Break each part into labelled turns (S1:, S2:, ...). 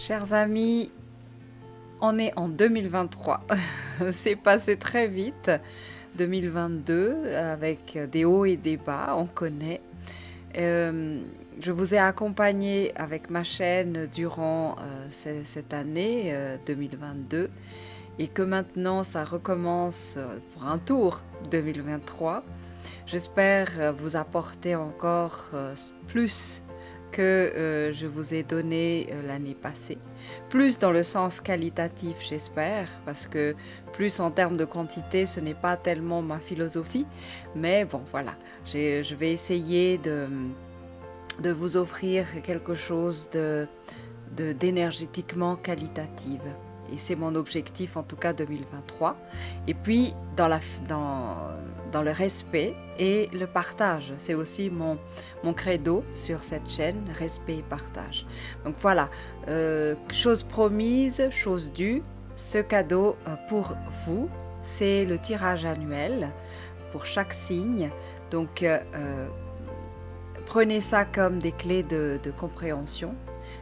S1: Chers amis, on est en 2023. C'est passé très vite. 2022, avec des hauts et des bas, on connaît. Je vous ai accompagné avec ma chaîne durant cette année 2022 et que maintenant ça recommence pour un tour 2023. J'espère vous apporter encore plus que je vous ai donné l'année passée. Plus dans le sens qualitatif, j'espère, parce que plus en termes de quantité, ce n'est pas tellement ma philosophie. Mais bon, voilà, je vais essayer de vous offrir quelque chose d'énergétiquement qualitative. Et c'est mon objectif, en tout cas 2023. Et puis, dans le respect et le partage. C'est aussi mon credo sur cette chaîne, respect et partage. Donc voilà, chose promise, chose due. Ce cadeau pour vous, c'est le tirage annuel pour chaque signe. Donc, prenez ça comme des clés de compréhension.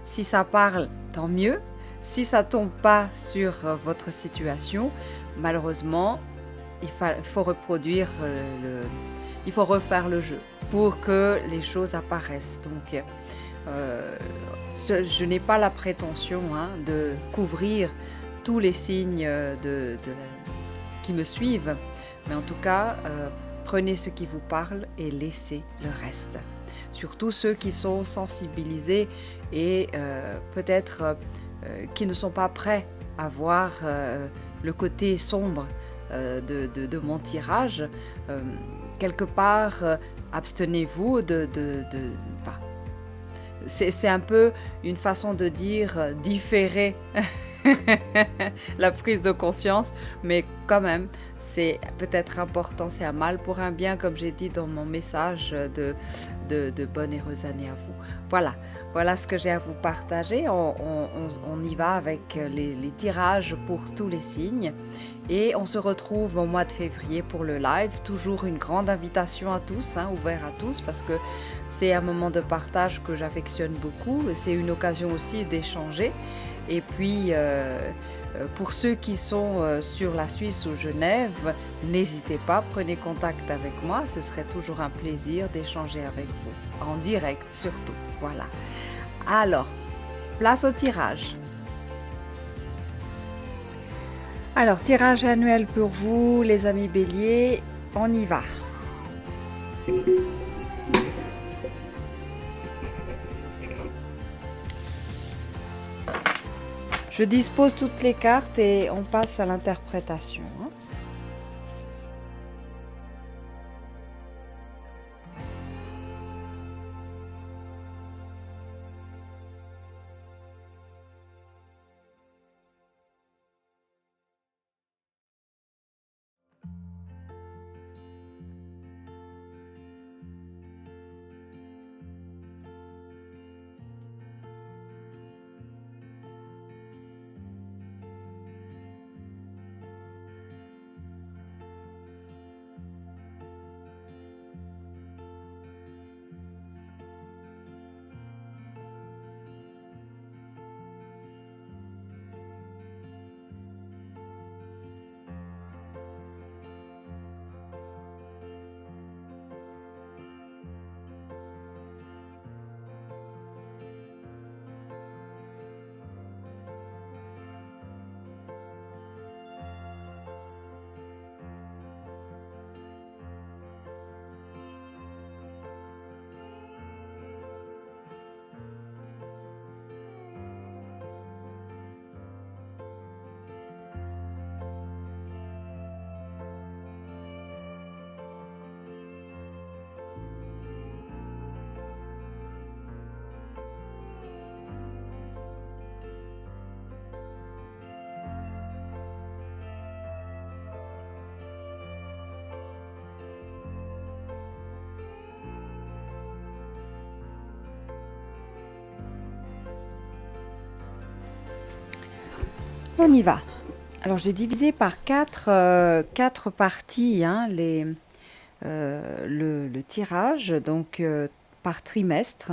S1: Si ça parle, tant mieux. Si ça tombe pas sur votre situation, malheureusement, il faut reproduire il faut refaire le jeu pour que les choses apparaissent. Donc, je n'ai pas la prétention de couvrir tous les signes qui me suivent, mais en tout cas, prenez ce qui vous parle et laissez le reste. Surtout ceux qui sont sensibilisés et peut-être qui ne sont pas prêts à voir le côté sombre de mon tirage. Quelque part, abstenez-vous enfin, c'est un peu une façon de dire différer la prise de conscience, mais quand même, c'est peut-être important, c'est un mal pour un bien, comme j'ai dit dans mon message de bonne heureuse année à vous. Voilà ce que j'ai à vous partager. On y va avec les tirages pour tous les signes. Et on se retrouve au mois de février pour le live. Toujours une grande invitation à tous, ouvert à tous, parce que c'est un moment de partage que j'affectionne beaucoup. C'est une occasion aussi d'échanger. Et puis, pour ceux qui sont sur la Suisse ou Genève, n'hésitez pas, prenez contact avec moi. Ce serait toujours un plaisir d'échanger avec vous, en direct surtout. Voilà. Alors, place au tirage. Alors, tirage annuel pour vous, les amis béliers, on y va. Je dispose toutes les cartes et on passe à l'interprétation. On y va. Alors j'ai divisé par quatre parties le tirage, donc par trimestre.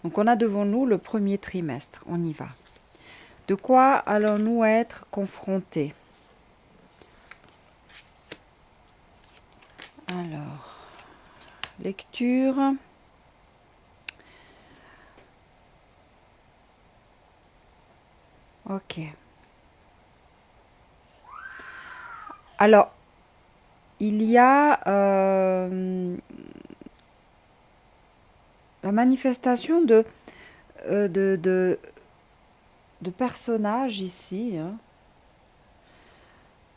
S1: Donc on a devant nous le premier trimestre. On y va. De quoi allons-nous être confrontés? Alors, lecture. Ok. Alors, il y a la manifestation euh, de, de, de personnages ici, hein.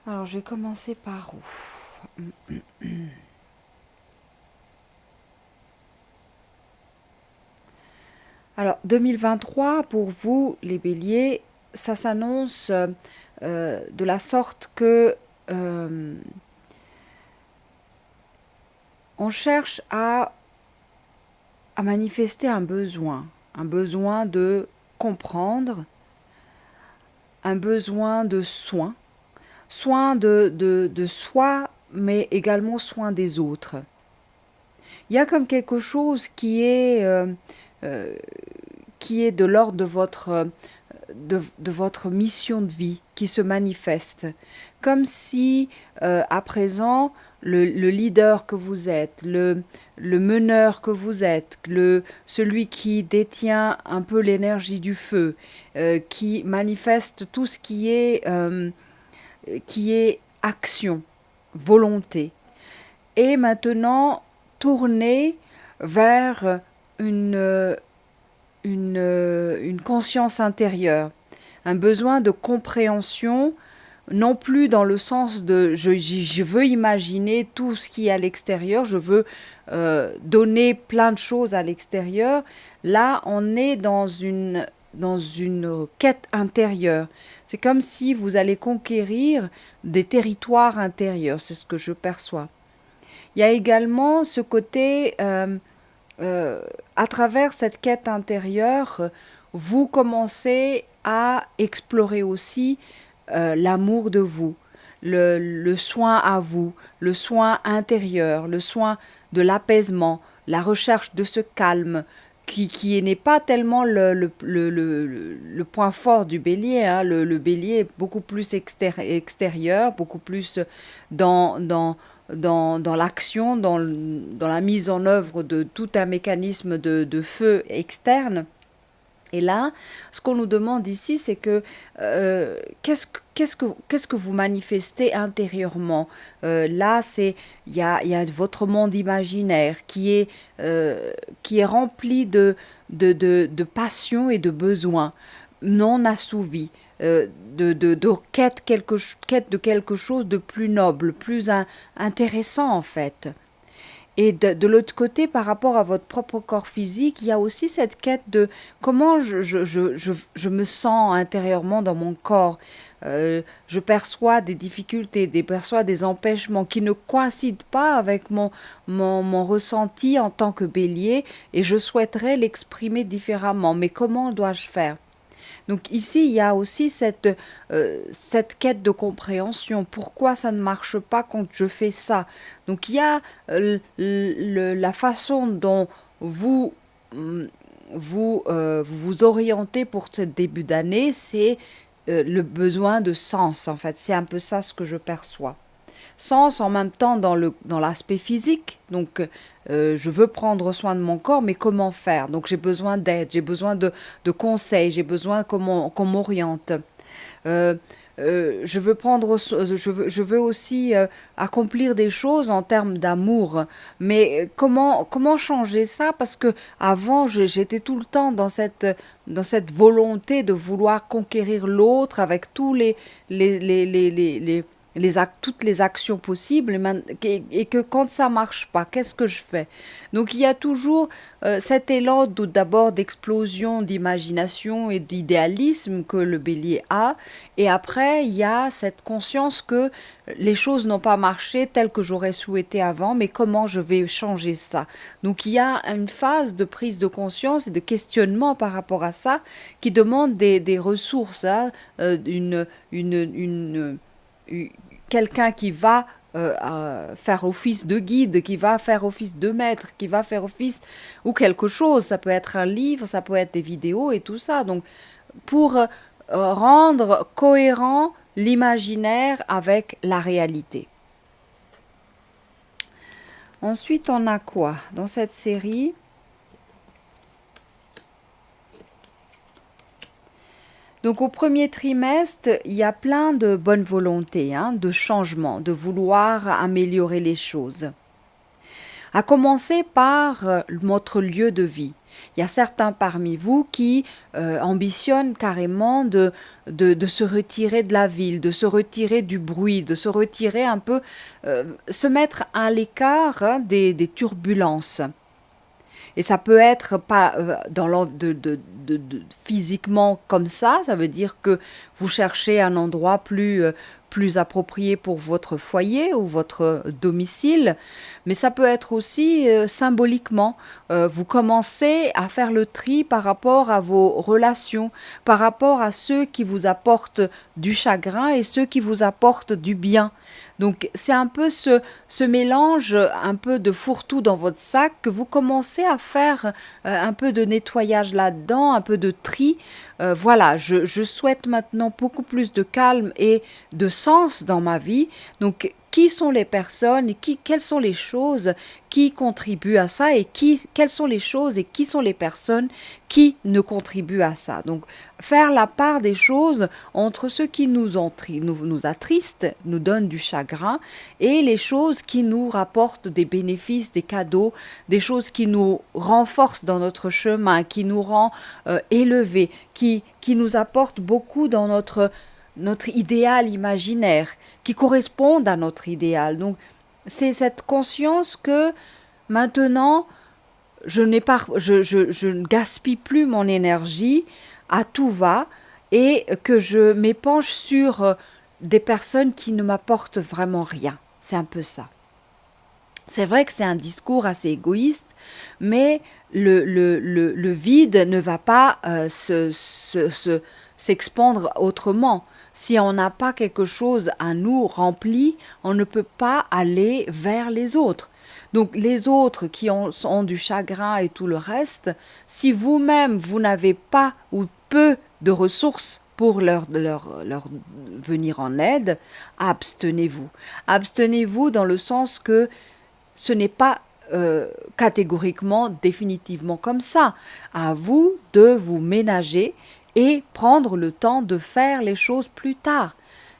S1: Alors, je vais commencer par où? Alors, 2023, pour vous, les béliers, ça s'annonce de la sorte que on cherche à manifester un besoin de comprendre, un besoin de soin de soi, mais également soin des autres. Il y a comme quelque chose euh, qui est de l'ordre de votre mission de vie qui se manifeste. Comme si, à présent, le leader que vous êtes, le meneur que vous êtes, celui qui détient un peu l'énergie du feu, qui manifeste tout ce qui est action, volonté, et maintenant tourné vers une, une conscience intérieure, un besoin de compréhension, non plus dans le sens de je veux imaginer tout ce qui est à l'extérieur, je veux donner plein de choses à l'extérieur. Là, on est dans une quête intérieure. C'est comme si vous allez conquérir des territoires intérieurs, c'est ce que je perçois. Il y a également ce côté, à travers cette quête intérieure, vous commencez à explorer aussi l'amour de vous, le soin à vous, le soin intérieur, le soin de l'apaisement, la recherche de ce calme, qui n'est pas tellement le point fort du bélier, hein. Le bélier est beaucoup plus extérieur, beaucoup plus dans l'action, dans la mise en œuvre de tout un mécanisme de feu externe. Et là, ce qu'on nous demande ici, c'est que qu'est-ce que vous manifestez intérieurement? Là, il y a votre monde imaginaire qui est rempli de passion et de besoins non assouvis, de quête de quelque chose de plus noble, plus intéressant en fait. Et de l'autre côté, par rapport à votre propre corps physique, il y a aussi cette quête de comment je me sens intérieurement dans mon corps. Je perçois des difficultés, perçois des empêchements qui ne coïncident pas avec mon ressenti en tant que bélier et je souhaiterais l'exprimer différemment. Mais comment dois-je faire? Donc ici, il y a aussi cette quête de compréhension. Pourquoi ça ne marche pas quand je fais ça? Donc il y a la façon dont vous vous orientez pour ce début d'année, c'est le besoin de sens, en fait. C'est un peu ça ce que je perçois. Sens en même temps dans l'aspect physique. Donc, je veux prendre soin de mon corps, mais comment faire? Donc, j'ai besoin d'aide, j'ai besoin de conseils, j'ai besoin qu'on m'oriente. Euh, je veux je veux aussi accomplir des choses en termes d'amour. Mais comment changer ça? Parce que avant, j'étais tout le temps dans cette volonté de vouloir conquérir l'autre avec tous toutes les actions possibles et que quand ça marche pas, qu'est-ce que je fais? Donc il y a toujours cet élan d'abord d'explosion d'imagination et d'idéalisme que le bélier a et après il y a cette conscience que les choses n'ont pas marché telles que j'aurais souhaité avant, mais comment je vais changer ça? Donc il y a une phase de prise de conscience et de questionnement par rapport à ça qui demande des ressources, hein, quelqu'un qui va faire office de guide, qui va faire office de maître, qui va faire office ou quelque chose. Ça peut être un livre, ça peut être des vidéos et tout ça. Donc, pour rendre cohérent l'imaginaire avec la réalité. Ensuite, on a quoi dans cette série? Donc au premier trimestre, il y a plein de bonne volonté, hein, de changement, de vouloir améliorer les choses. À commencer par notre lieu de vie. Il y a certains parmi vous qui ambitionnent carrément de se retirer de la ville, de se retirer du bruit, de se retirer un peu, se mettre à l'écart, hein, des turbulences. Et ça peut être pas physiquement comme ça veut dire que vous cherchez un endroit plus approprié pour votre foyer ou votre domicile, mais ça peut être aussi symboliquement. Vous commencez à faire le tri par rapport à vos relations, par rapport à ceux qui vous apportent du chagrin et ceux qui vous apportent du bien. Donc c'est un peu ce mélange, un peu de fourre-tout dans votre sac, que vous commencez à faire un peu de nettoyage là-dedans, un peu de tri. Voilà, je souhaite maintenant beaucoup plus de calme et de sens dans ma vie. Donc qui sont les personnes et quelles sont les choses qui contribuent à ça et quelles sont les choses et qui sont les personnes qui ne contribuent à ça. Donc faire la part des choses entre ce qui nous attriste, nous donne du chagrin, et les choses qui nous rapportent des bénéfices, des cadeaux, des choses qui nous renforcent dans notre chemin, qui nous rend élevés, qui nous apportent beaucoup dans notre idéal imaginaire, qui correspondent à notre idéal. Donc c'est cette conscience que maintenant je ne gaspille plus mon énergie à tout va et que je m'épanche sur des personnes qui ne m'apportent vraiment rien. C'est un peu ça. C'est vrai que c'est un discours assez égoïste, mais le vide ne va pas s'expandre autrement. Si on n'a pas quelque chose à nous rempli, on ne peut pas aller vers les autres. Donc les autres qui ont du chagrin et tout le reste, si vous-même vous n'avez pas ou peu de ressources pour leur venir en aide, abstenez-vous. Abstenez-vous dans le sens que ce n'est pas catégoriquement, définitivement comme ça. À vous de vous ménager et prendre le temps de faire les choses plus tard.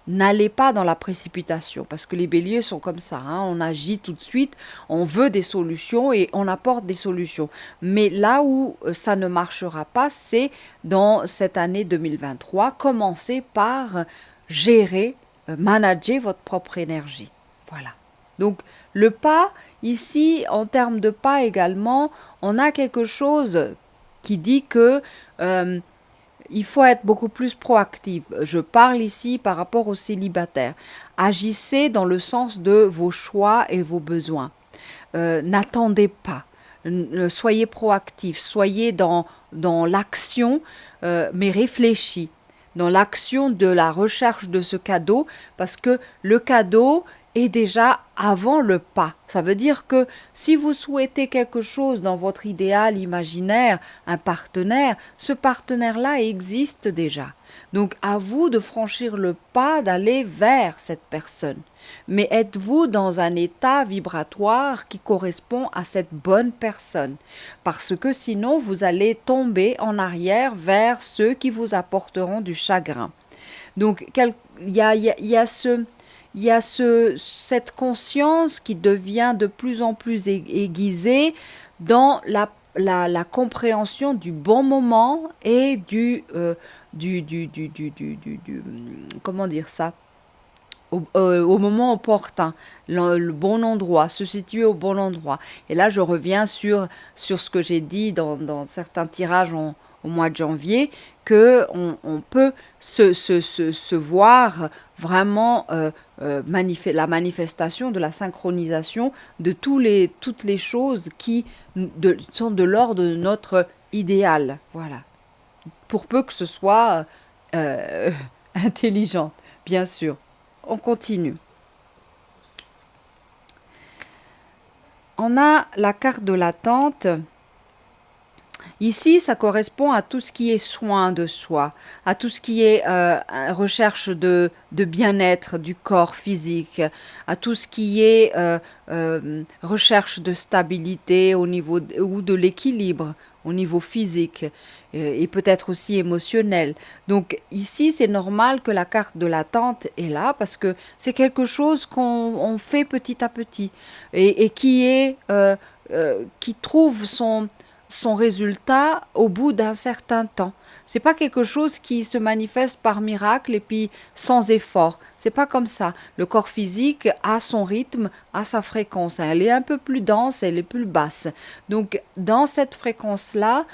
S1: N'allez pas dans la précipitation, parce que les béliers sont comme ça, hein, on agit tout de suite, on veut des solutions et on apporte des solutions. Mais là où ça ne marchera pas, c'est dans cette année 2023, commencez par gérer, manager votre propre énergie. Voilà. Donc le pas, ici, en termes de pas également, on a quelque chose qui dit que il faut être beaucoup plus proactif. Je parle ici par rapport aux célibataires. Agissez dans le sens de vos choix et vos besoins. N'attendez pas. Soyez proactif. Soyez dans l'action, mais réfléchis. Dans l'action de la recherche de ce cadeau, parce que le cadeau est déjà avant le pas. Ça veut dire que si vous souhaitez quelque chose dans votre idéal imaginaire, un partenaire, ce partenaire-là existe déjà. Donc à vous de franchir le pas, d'aller vers cette personne. Mais êtes-vous dans un état vibratoire qui correspond à cette bonne personne? Parce que sinon, vous allez tomber en arrière vers ceux qui vous apporteront du chagrin. Donc il y a cette conscience qui devient de plus en plus aiguisée dans la compréhension du bon moment et comment dire ça, au moment opportun, le bon endroit, se situer au bon endroit. Et là, je reviens sur ce que j'ai dit dans certains tirages au mois de janvier, que on peut se voir vraiment la manifestation de la synchronisation de toutes les choses qui sont de l'ordre de notre idéal. Voilà. Pour peu que ce soit intelligent, bien sûr. On continue. On a la carte de l'attente Ici, ça correspond à tout ce qui est soin de soi, à tout ce qui est recherche de bien-être du corps physique, à tout ce qui est recherche de stabilité au niveau ou de l'équilibre au niveau physique et peut-être aussi émotionnel. Donc ici, c'est normal que la carte de l'attente est là parce que c'est quelque chose qu'on fait petit à petit et qui trouve son résultat au bout d'un certain temps. C'est pas quelque chose qui se manifeste par miracle et puis sans effort. C'est pas comme ça. Le corps physique a son rythme, a sa fréquence. Elle est un peu plus dense, elle est plus basse. Donc dans cette fréquence-là,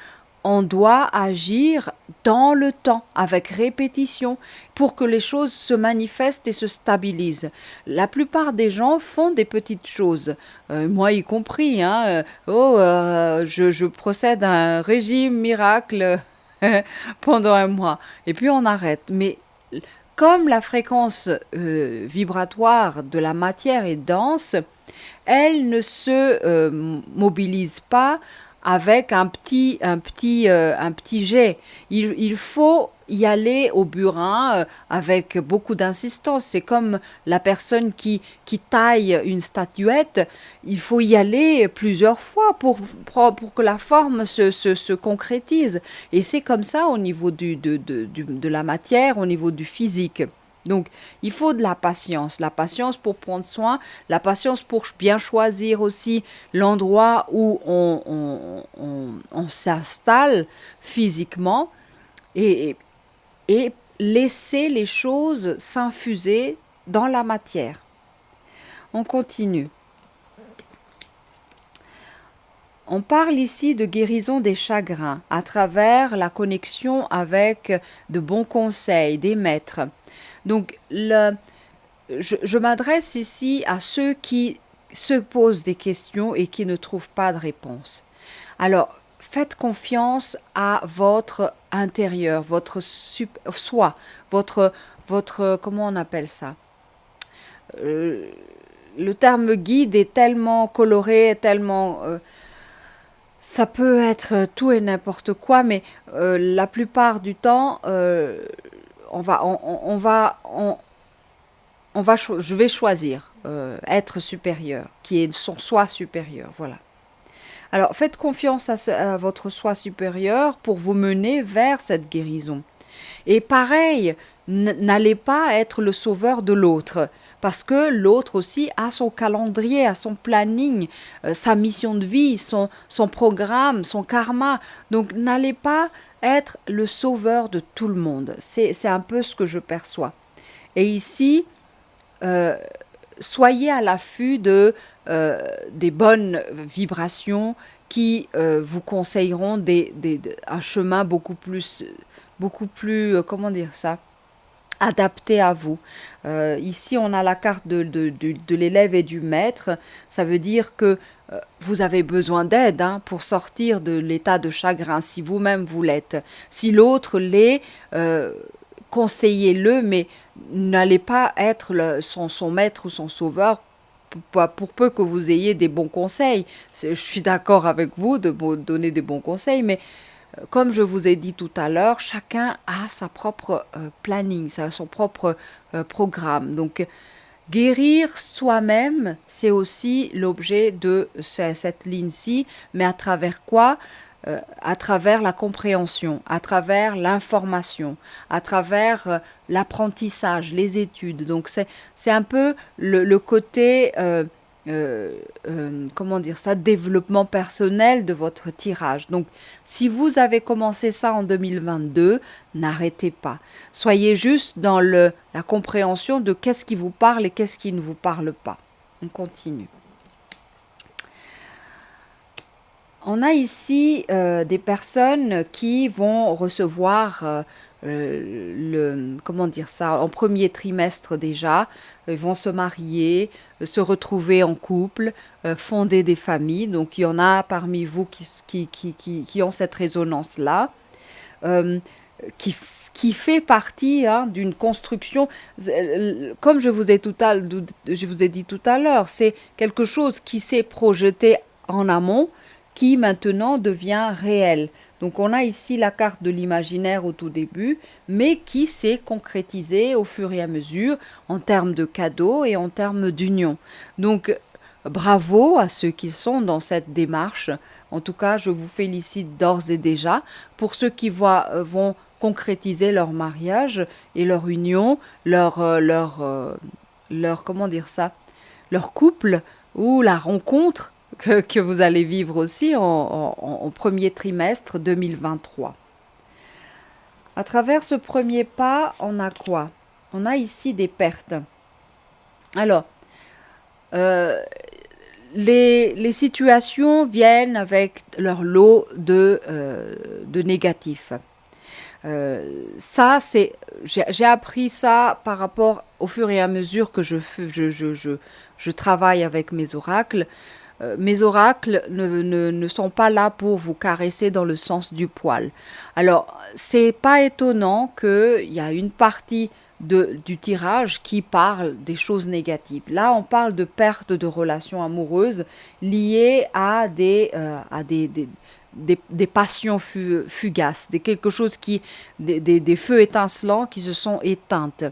S1: on doit agir dans le temps, avec répétition, pour que les choses se manifestent et se stabilisent. La plupart des gens font des petites choses, moi y compris. Hein, je procède à un régime miracle pendant un mois, et puis on arrête. Mais comme la fréquence vibratoire de la matière est dense, elle ne se mobilise pas avec un petit jet. Il faut y aller au burin avec beaucoup d'insistance. C'est comme la personne qui taille une statuette. Il faut y aller plusieurs fois pour que la forme se concrétise. Et c'est comme ça au niveau de la matière, au niveau du physique. Donc, il faut de la patience pour prendre soin, la patience pour bien choisir aussi l'endroit où on s'installe physiquement et, et laisser les choses s'infuser dans la matière. On continue. On parle ici de guérison des chagrins à travers la connexion avec de bons conseils, des maîtres. Donc, je m'adresse ici à ceux qui se posent des questions et qui ne trouvent pas de réponse. Alors, faites confiance à votre intérieur, votre soi, comment on appelle ça? Le terme guide est tellement coloré, tellement... ça peut être tout et n'importe quoi, mais la plupart du temps, je vais choisir être supérieur, qui est son soi supérieur, voilà. Alors faites confiance à votre soi supérieur pour vous mener vers cette guérison. Et pareil, n'allez pas être le sauveur de l'autre, parce que l'autre aussi a son calendrier, a son planning, sa mission de vie, son programme, son karma. Donc n'allez pas être le sauveur de tout le monde. C'est un peu ce que je perçois. Et ici, soyez à l'affût des bonnes vibrations qui vous conseilleront un chemin beaucoup plus, comment dire ça, adapté à vous. Ici, on a la carte de l'élève et du maître. Ça veut dire que vous avez besoin d'aide pour sortir de l'état de chagrin, si vous-même vous l'êtes. Si l'autre l'est, conseillez-le, mais n'allez pas être son maître ou son sauveur pour peu que vous ayez des bons conseils. Je suis d'accord avec vous de vous donner des bons conseils, mais comme je vous ai dit tout à l'heure, chacun a sa propre planning, son propre programme. Donc, guérir soi-même, c'est aussi l'objet de cette ligne-ci, mais à travers quoi? À travers la compréhension, à travers l'information, à travers l'apprentissage, les études. Donc c'est un peu le côté, comment dire ça, développement personnel de votre tirage. Donc si vous avez commencé ça en 2022, n'arrêtez pas. Soyez juste dans la compréhension de qu'est-ce qui vous parle et qu'est-ce qui ne vous parle pas. On continue. On a ici des personnes qui vont recevoir comment dire ça, en premier trimestre déjà, ils vont se marier, se retrouver en couple, fonder des familles. Donc il y en a parmi vous qui ont cette résonance-là, qui fait partie d'une construction, comme je vous ai dit tout à l'heure, c'est quelque chose qui s'est projeté en amont, qui maintenant devient réel. Donc on a ici la carte de l'imaginaire au tout début, mais qui s'est concrétisée au fur et à mesure en termes de cadeaux et en termes d'union. Donc bravo à ceux qui sont dans cette démarche. En tout cas, je vous félicite d'ores et déjà. Pour ceux qui vont concrétiser leur mariage et leur union, comment dire ça, leur couple ou la rencontre que vous allez vivre aussi en premier trimestre 2023. À travers ce premier pas, on a quoi? On a ici des pertes. Alors, les situations viennent avec leur lot de négatifs. Ça, j'ai appris ça par rapport au fur et à mesure que je travaille avec mes oracles. Mes oracles ne sont pas là pour vous caresser dans le sens du poil. Alors, c'est pas étonnant qu'il y a une partie du tirage qui parle des choses négatives. Là, on parle de perte de relations amoureuses liées à des passions fugaces, quelque chose des feux étincelants qui se sont éteintes.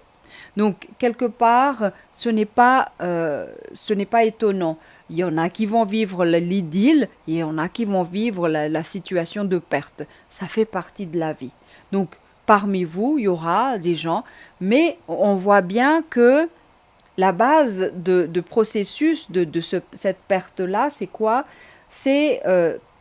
S1: Donc, quelque part, ce n'est pas étonnant. Il y en a qui vont vivre l'idylle et il y en a qui vont vivre la situation de perte. Ça fait partie de la vie. Donc, parmi vous, il y aura des gens, mais on voit bien que la base de processus de cette perte-là, c'est quoi? C'est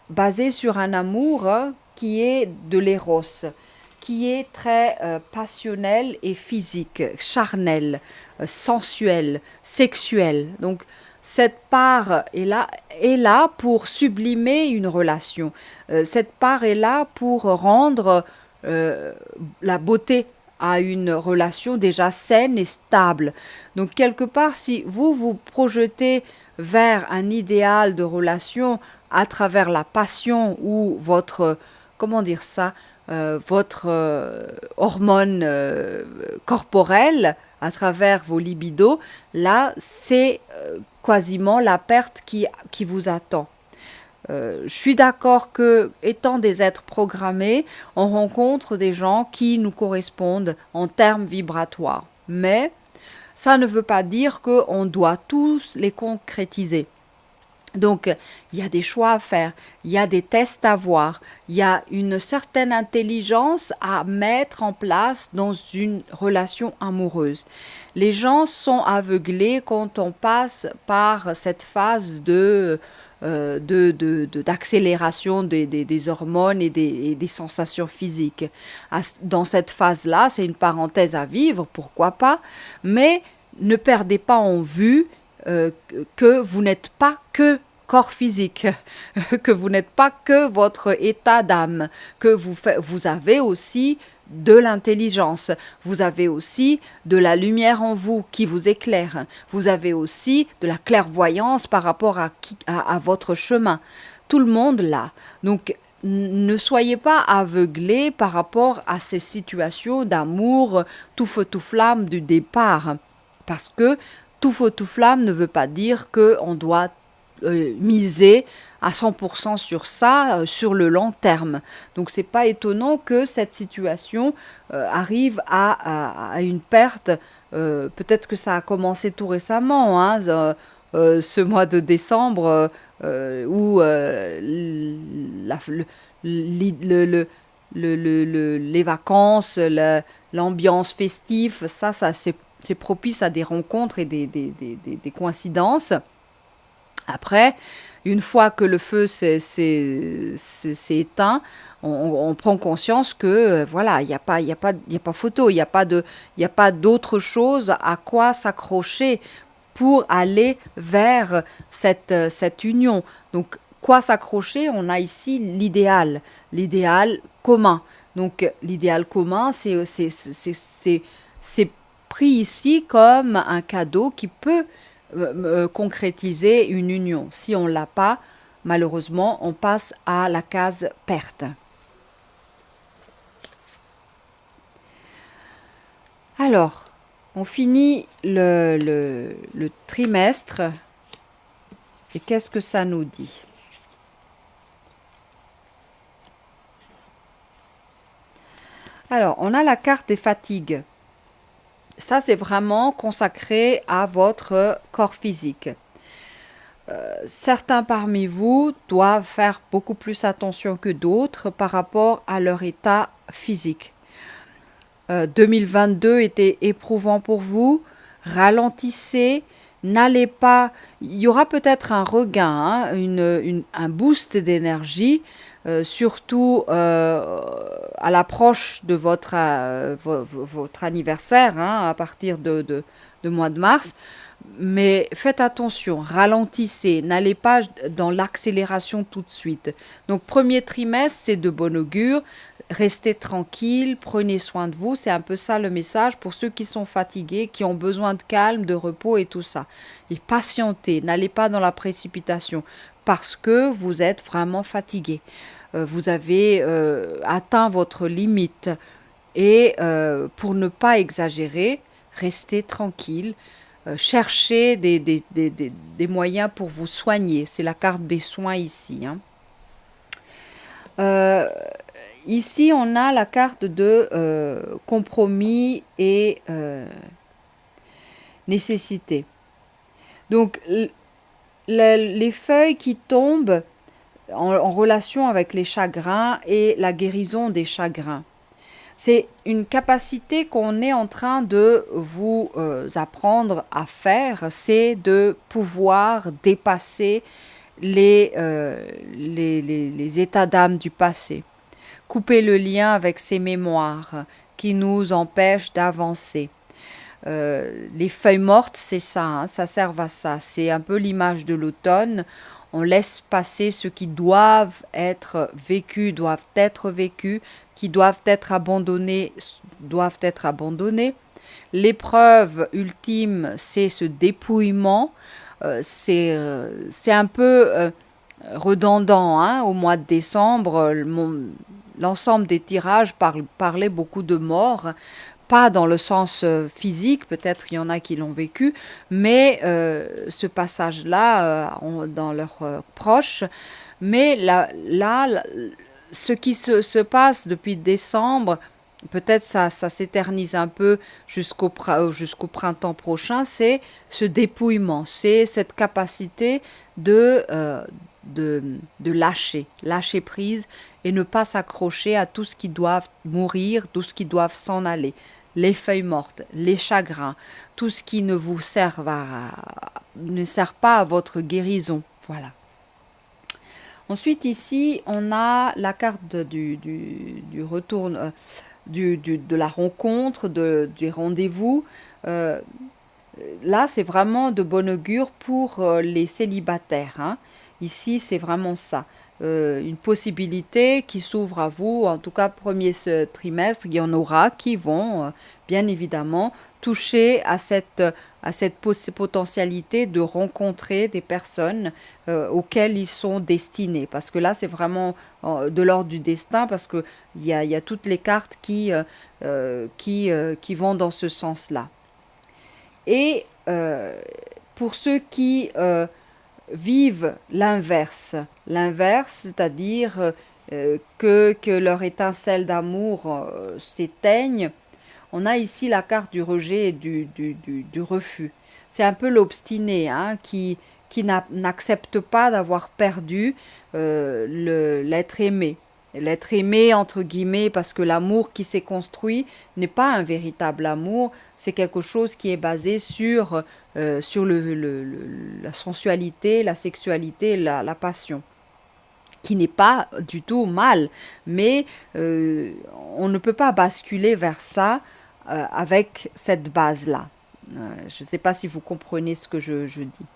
S1: basé sur un amour qui est de l'éros, qui est très passionnel et physique, charnel, sensuel, sexuel. Donc, cette part est là pour sublimer une relation. Cette part est là pour rendre la beauté à une relation déjà saine et stable. Donc quelque part, si vous vous projetez vers un idéal de relation à travers la passion ou votre, comment dire ça, votre hormone corporelle à travers vos libidos, là, c'est quasiment la perte qui vous attend. Je suis d'accord que, étant des êtres programmés, on rencontre des gens qui nous correspondent en termes vibratoires. Mais ça ne veut pas dire qu'on doit tous les concrétiser. Donc, il y a des choix à faire, il y a des tests à voir, il y a une certaine intelligence à mettre en place dans une relation amoureuse. Les gens sont aveuglés quand on passe par cette phase d'accélération des hormones et des sensations physiques. Dans cette phase-là, c'est une parenthèse à vivre, pourquoi pas, mais ne perdez pas en vue que vous n'êtes pas que corps physique, que vous n'êtes pas que votre état d'âme, que vous avez aussi de l'intelligence, vous avez aussi de la lumière en vous qui vous éclaire, vous avez aussi de la clairvoyance par rapport à votre chemin. Tout le monde l'a. Donc, ne soyez pas aveuglés par rapport à ces situations d'amour tout feu tout flamme du départ, parce que tout feu tout flamme ne veut pas dire qu'on doit miser à 100% sur ça sur le long terme. Donc c'est pas étonnant que cette situation arrive à une perte. Peut-être que ça a commencé tout récemment, hein, ce mois de décembre où les vacances, l'ambiance festive, ça c'est propice à des rencontres et des coïncidences. Après, une fois que le feu s'est éteint, on prend conscience que voilà, il n'y a pas photo, il n'y a pas d'autre chose à quoi s'accrocher pour aller vers cette union. Donc, quoi s'accrocher? On a ici l'idéal commun. Donc, l'idéal commun, c'est pris ici comme un cadeau qui peut concrétiser une union. Si on ne l'a pas, malheureusement, on passe à la case perte. Alors, on finit le trimestre. Et qu'est-ce que ça nous dit? Alors, on a la carte des fatigues. Ça, c'est vraiment consacré à votre corps physique. Certains parmi vous doivent faire beaucoup plus attention que d'autres par rapport à leur état physique. 2022 était éprouvant pour vous. Ralentissez, n'allez pas. Il y aura peut-être un regain, hein, un boost d'énergie, surtout à l'approche de votre anniversaire, hein, à partir de mois de mars. Mais faites attention, ralentissez, n'allez pas dans l'accélération tout de suite. Donc premier trimestre, c'est de bon augure. Restez tranquille, prenez soin de vous. C'est un peu ça le message pour ceux qui sont fatigués, qui ont besoin de calme, de repos et tout ça. Et patientez, n'allez pas dans la précipitation parce que vous êtes vraiment fatigué. Vous avez atteint votre limite. Et pour ne pas exagérer, restez tranquille. Cherchez des moyens pour vous soigner. C'est la carte des soins ici, hein. Euh, Ici, on a la carte de compromis et nécessité. Donc, les feuilles qui tombent en relation avec les chagrins et la guérison des chagrins. C'est une capacité qu'on est en train de vous apprendre à faire, c'est de pouvoir dépasser les états d'âme du passé. Couper le lien avec ces mémoires qui nous empêchent d'avancer. Les feuilles mortes, c'est ça, hein, ça sert à ça. C'est un peu l'image de l'automne. On laisse passer ce qui doivent être vécus, qui doivent être abandonnés, doivent être abandonnés. L'épreuve ultime, c'est ce dépouillement. C'est un peu redondant, hein, au mois de décembre. L'ensemble des tirages parlait beaucoup de mort. Pas dans le sens physique, peut-être il y en a qui l'ont vécu, mais ce passage-là dans leurs proches. Mais là, ce qui se passe depuis décembre, peut-être ça s'éternise un peu jusqu'au printemps prochain, c'est ce dépouillement, c'est cette capacité de lâcher prise et ne pas s'accrocher à tout ce qui doit mourir, tout ce qui doit s'en aller. Les feuilles mortes, les chagrins, tout ce qui ne vous ne sert pas à votre guérison. Voilà. Ensuite, ici, on a la carte du retour, de la rencontre, du rendez-vous. Là, c'est vraiment de bon augure pour les célibataires, hein. Ici, c'est vraiment ça. Une possibilité qui s'ouvre à vous, en tout cas premier ce trimestre, il y en aura qui vont, bien évidemment, toucher à cette potentialité de rencontrer des personnes auxquelles ils sont destinés. Parce que là, c'est vraiment de l'ordre du destin, parce qu'il y a toutes les cartes qui vont dans ce sens-là. Et pour ceux qui vivent l'inverse, c'est-à-dire que leur étincelle d'amour s'éteigne, on a ici la carte du rejet et du refus. C'est un peu l'obstiné, hein, qui n'accepte pas d'avoir perdu l'être aimé. L'être aimé, entre guillemets, parce que l'amour qui s'est construit n'est pas un véritable amour, c'est quelque chose qui est basé sur la sensualité, la sexualité, la passion, qui n'est pas du tout mal, mais on ne peut pas basculer vers ça avec cette base-là. Je ne sais pas si vous comprenez ce que je dis.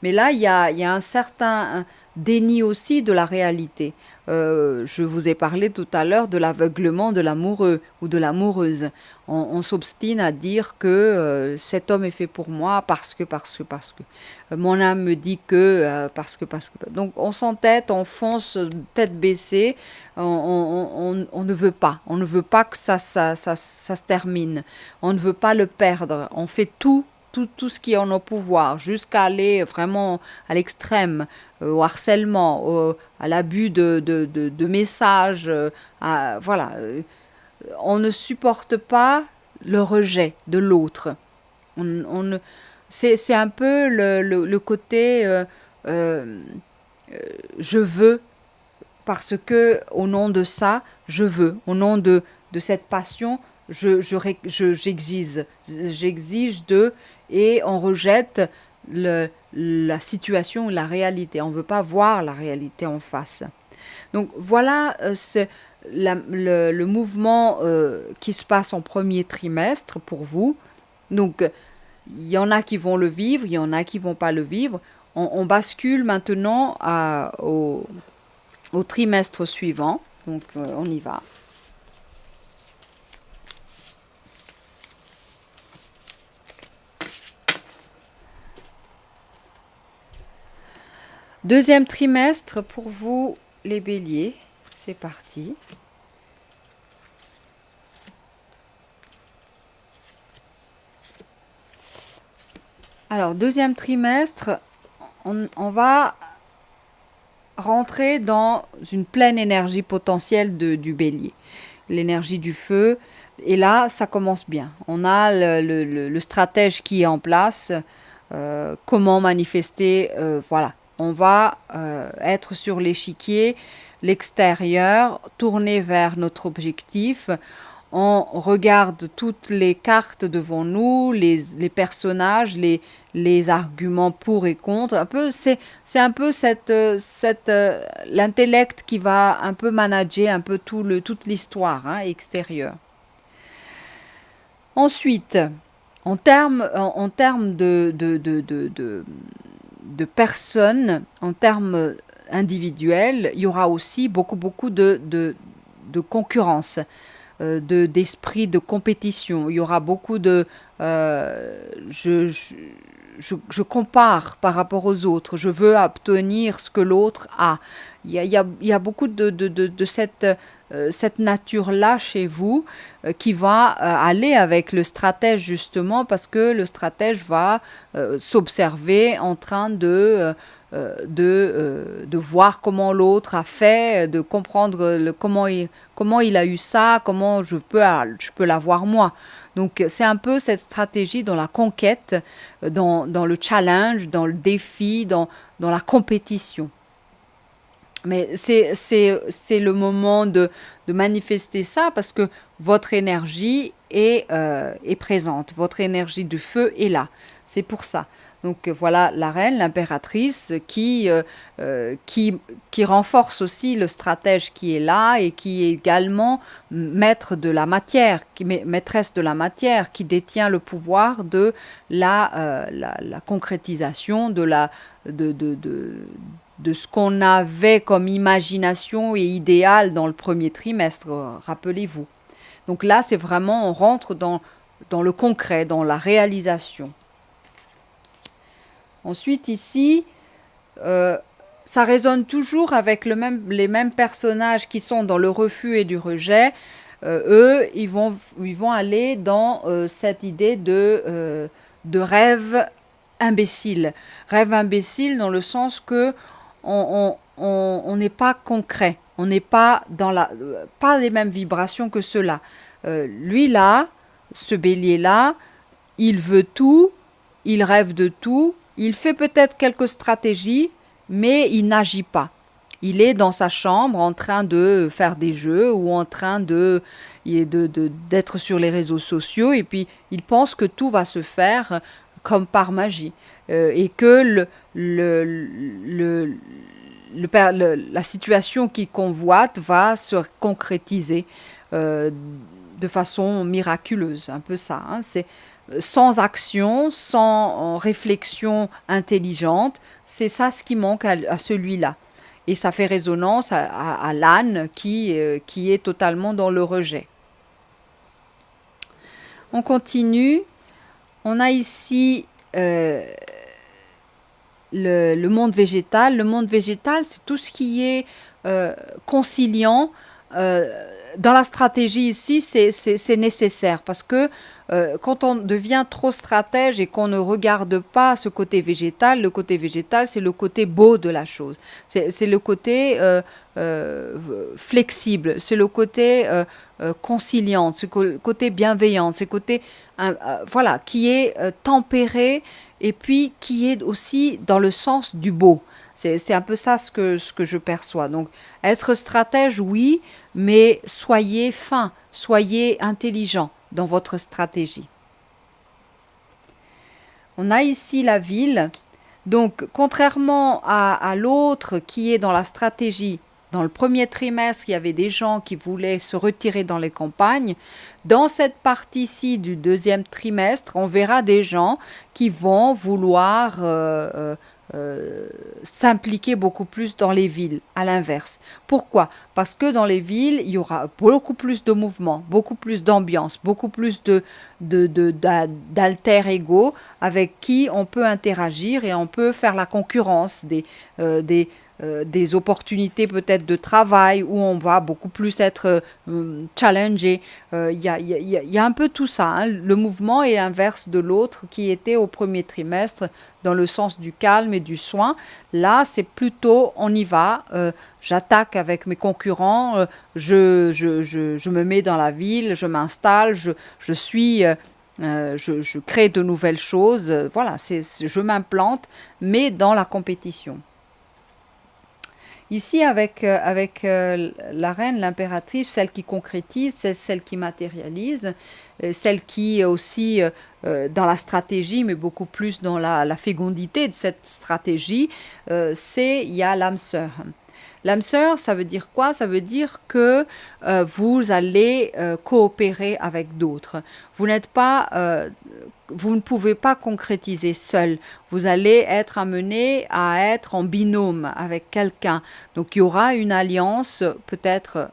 S1: Mais là, il y a un certain déni aussi de la réalité. Je vous ai parlé tout à l'heure de l'aveuglement de l'amoureux ou de l'amoureuse. On s'obstine à dire que cet homme est fait pour moi parce que. Mon âme me dit que parce que. Donc on s'entête, on fonce tête baissée. On ne veut pas. On ne veut pas que ça se termine. On ne veut pas le perdre. On fait tout ce qui est en nos pouvoirs, jusqu'à aller vraiment à l'extrême, au harcèlement, à l'abus de messages, voilà. on ne supporte pas le rejet de l'autre. C'est un peu le côté euh, je veux parce que au nom de ça, je veux. Au nom de cette passion, j'exige de et on rejette la situation, la réalité. On ne veut pas voir la réalité en face. Donc voilà c'est le mouvement qui se passe en premier trimestre pour vous. Donc il y en a qui vont le vivre, il y en a qui vont pas le vivre. On bascule maintenant au trimestre suivant. Donc on y va. Deuxième trimestre pour vous les béliers. C'est parti. Alors, deuxième trimestre, on va rentrer dans une pleine énergie potentielle du bélier. L'énergie du feu. Et là, ça commence bien. On a le stratège qui est en place. Comment manifester. Voilà. On va être sur l'échiquier, l'extérieur, tourné vers notre objectif. On regarde toutes les cartes devant nous, les personnages, les arguments pour et contre. C'est un peu l'intellect qui va un peu manager un peu toute l'histoire extérieure. Ensuite, en termes de personnes, en termes individuels, il y aura aussi beaucoup de concurrence. D'esprit de compétition. Il y aura beaucoup de... je compare par rapport aux autres. Je veux obtenir ce que l'autre a. Il y a beaucoup de cette nature-là chez vous qui va aller avec le stratège justement parce que le stratège va s'observer en train de voir comment l'autre a fait, de comprendre comment il a eu ça, comment je peux l'avoir moi. Donc c'est un peu cette stratégie dans la conquête, dans le challenge, dans le défi, dans la compétition. Mais c'est le moment de manifester ça parce que votre énergie est présente, votre énergie de feu est là. C'est pour ça. Donc voilà la reine, l'impératrice qui renforce aussi le stratège qui est là et qui est également maître de la matière, maîtresse de la matière, qui détient le pouvoir de la concrétisation, de ce qu'on avait comme imagination et idéal dans le premier trimestre, rappelez-vous. Donc là, c'est vraiment, on rentre dans le concret, dans la réalisation. Ensuite, ici, ça résonne toujours avec les mêmes personnages qui sont dans le refus et du rejet. Eux, ils vont aller dans cette idée de rêve imbécile. Rêve imbécile dans le sens que on n'est pas concret. On n'est pas dans pas les mêmes vibrations que ceux-là. Lui là, ce bélier-là, il veut tout, il rêve de tout, il fait peut-être quelques stratégies, mais il n'agit pas. Il est dans sa chambre en train de faire des jeux ou en train d'être sur les réseaux sociaux et puis il pense que tout va se faire comme par magie et que la situation qu'il convoite va se concrétiser de façon miraculeuse, un peu ça. C'est sans action, sans réflexion intelligente, c'est ça ce qui manque à celui-là. Et ça fait résonance à l'âne qui est totalement dans le rejet. On continue. On a ici le monde végétal. Le monde végétal, c'est tout ce qui est conciliant. Dans la stratégie ici, c'est nécessaire parce que quand on devient trop stratège et qu'on ne regarde pas ce côté végétal, le côté végétal, c'est le côté beau de la chose. C'est le côté flexible, c'est le côté conciliante, ce côté bienveillant, ce côté voilà, qui est tempéré et puis qui est aussi dans le sens du beau. C'est un peu ça ce que je perçois. Donc, être stratège, oui, mais soyez fin, soyez intelligent dans votre stratégie. On a ici la ville. Donc, contrairement à l'autre qui est dans la stratégie, dans le premier trimestre, il y avait des gens qui voulaient se retirer dans les campagnes. Dans cette partie-ci du deuxième trimestre, on verra des gens qui vont vouloir s'impliquer beaucoup plus dans les villes, à l'inverse. Pourquoi? Parce que dans les villes, il y aura beaucoup plus de mouvement, beaucoup plus d'ambiance, beaucoup plus d'alter ego avec qui on peut interagir et on peut faire la concurrence des opportunités peut-être de travail où on va beaucoup plus être challengé. Il y a un peu tout ça. Hein. Le mouvement est l'inverse de l'autre qui était au premier trimestre dans le sens du calme et du soin. Là, c'est plutôt on y va, j'attaque avec mes concurrents, je me mets dans la ville, je m'installe, je suis... je crée de nouvelles choses, voilà, je m'implante, mais dans la compétition. Ici, avec la reine, l'impératrice, celle qui concrétise, c'est celle qui matérialise, celle qui est aussi dans la stratégie, mais beaucoup plus dans la fécondité de cette stratégie, il y a l'âme sœur. L'âme sœur, ça veut dire quoi? Ça veut dire que vous allez coopérer avec d'autres. Vous ne pouvez pas concrétiser seul. Vous allez être amené à être en binôme avec quelqu'un. Donc il y aura une alliance peut-être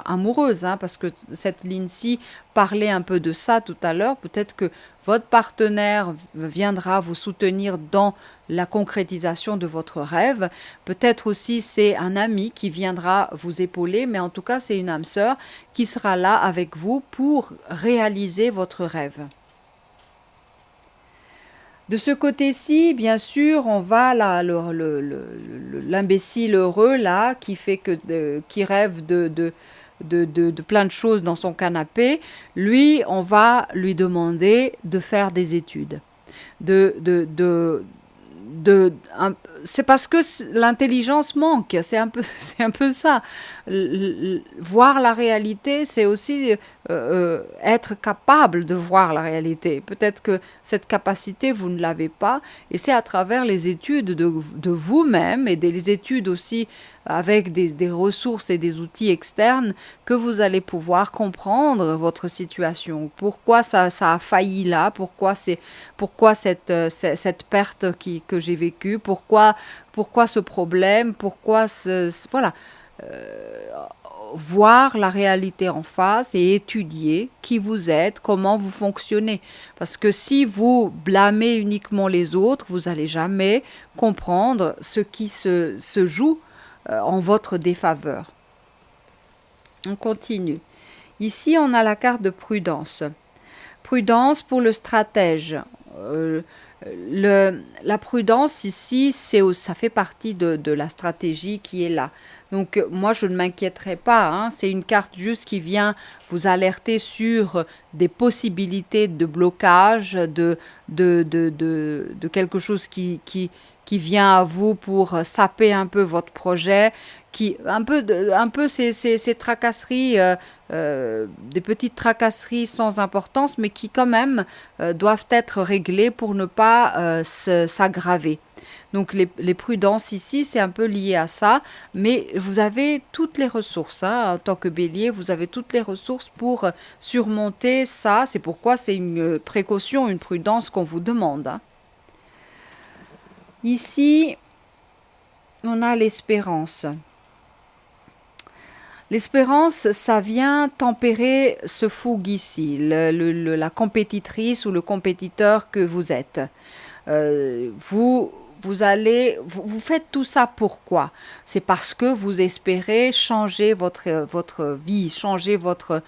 S1: amoureuse, hein, parce que cette ligne-ci parlait un peu de ça tout à l'heure. Peut-être que votre partenaire viendra vous soutenir dans la concrétisation de votre rêve. Peut-être aussi c'est un ami qui viendra vous épauler, mais en tout cas c'est une âme sœur qui sera là avec vous pour réaliser votre rêve. De ce côté-ci, bien sûr, on va l'imbécile heureux là qui qui rêve de plein de choses dans son canapé. Lui, on va lui demander de faire des études, c'est parce que l'intelligence manque, c'est un peu ça. Voir la réalité, c'est aussi être capable de voir la réalité. Peut-être que cette capacité, vous ne l'avez pas, et c'est à travers les études de vous-même et des études aussi avec des ressources et des outils externes que vous allez pouvoir comprendre votre situation. Pourquoi ça a failli là, pourquoi cette perte que j'ai vécue, pourquoi ce problème, voilà. Voir la réalité en face et étudier qui vous êtes, comment vous fonctionnez. Parce que si vous blâmez uniquement les autres, vous n'allez jamais comprendre ce qui se joue en votre défaveur. On continue. Ici, on a la carte de prudence. Prudence pour le stratège. La prudence ici, ça fait partie de la stratégie qui est là. Donc moi, je ne m'inquiéterai pas. Hein. C'est une carte juste qui vient vous alerter sur des possibilités de blocage, de quelque chose qui vient à vous pour saper un peu votre projet, un peu ces tracasseries, des petites tracasseries sans importance, mais qui quand même doivent être réglées pour ne pas s'aggraver. Donc les prudences ici, c'est un peu lié à ça, mais vous avez toutes les ressources. Hein, en tant que bélier, vous avez toutes les ressources pour surmonter ça. C'est pourquoi c'est une précaution, une prudence qu'on vous demande. Hein. Ici, on a l'espérance. L'espérance, ça vient tempérer ce fougue ici, la compétitrice ou le compétiteur que vous êtes. Vous faites tout ça pourquoi? C'est parce que vous espérez changer votre vie, changer votre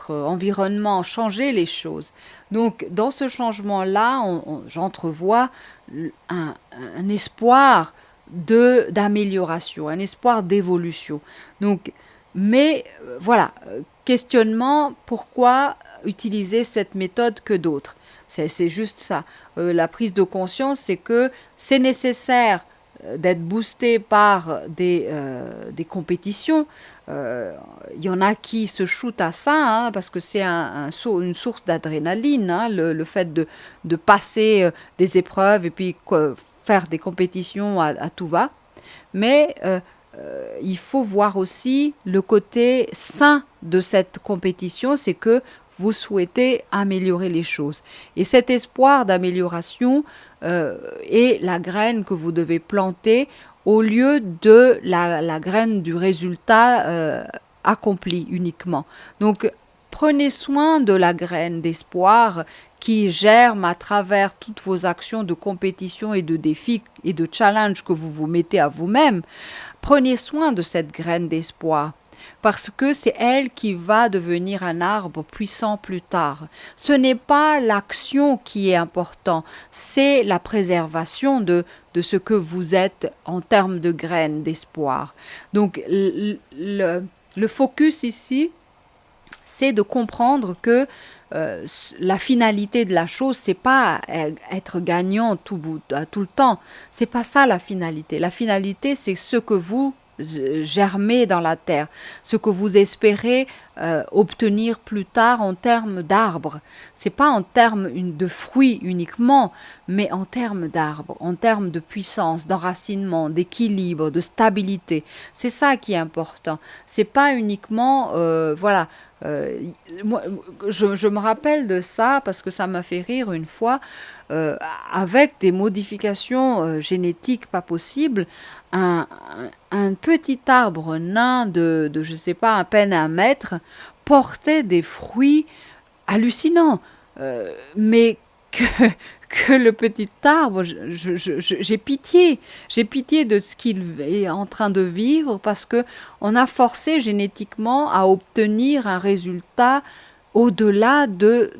S1: environnement, changer les choses. Donc, dans ce changement-là, j'entrevois un espoir d'amélioration, un espoir d'évolution. Donc, Mais voilà, questionnement, pourquoi utiliser cette méthode que d'autres? C'est juste ça. La prise de conscience, c'est que c'est nécessaire d'être boosté par des compétitions. Il y en a qui se shootent à ça, hein, parce que c'est une source d'adrénaline, hein, le fait de passer des épreuves et puis faire des compétitions à tout va. Mais il faut voir aussi le côté sain de cette compétition, c'est que vous souhaitez améliorer les choses. Et cet espoir d'amélioration est la graine que vous devez planter au lieu de la graine du résultat accompli uniquement. Donc, prenez soin de la graine d'espoir qui germe à travers toutes vos actions de compétition et de défis et de challenge que vous vous mettez à vous-même. Prenez soin de cette graine d'espoir, parce que c'est elle qui va devenir un arbre puissant plus tard. Ce n'est pas l'action qui est important, c'est la préservation de ce que vous êtes en termes de graines d'espoir. Donc le focus ici, c'est de comprendre que la finalité de la chose, c'est pas être gagnant tout le temps. C'est pas ça la finalité. La finalité, c'est ce que vous germez dans la terre, ce que vous espérez obtenir plus tard en termes d'arbres. C'est pas en termes de fruits uniquement, mais en termes d'arbres, en termes de puissance, d'enracinement, d'équilibre, de stabilité. C'est ça qui est important. C'est pas uniquement, voilà. Moi, je me rappelle de ça parce que ça m'a fait rire une fois, avec des modifications génétiques pas possibles, un, un petit arbre nain de je sais pas, à peine 1 mètre, portait des fruits hallucinants. Mais que, que le petit arbre, j'ai pitié de ce qu'il est en train de vivre parce que on a forcé génétiquement à obtenir un résultat au-delà de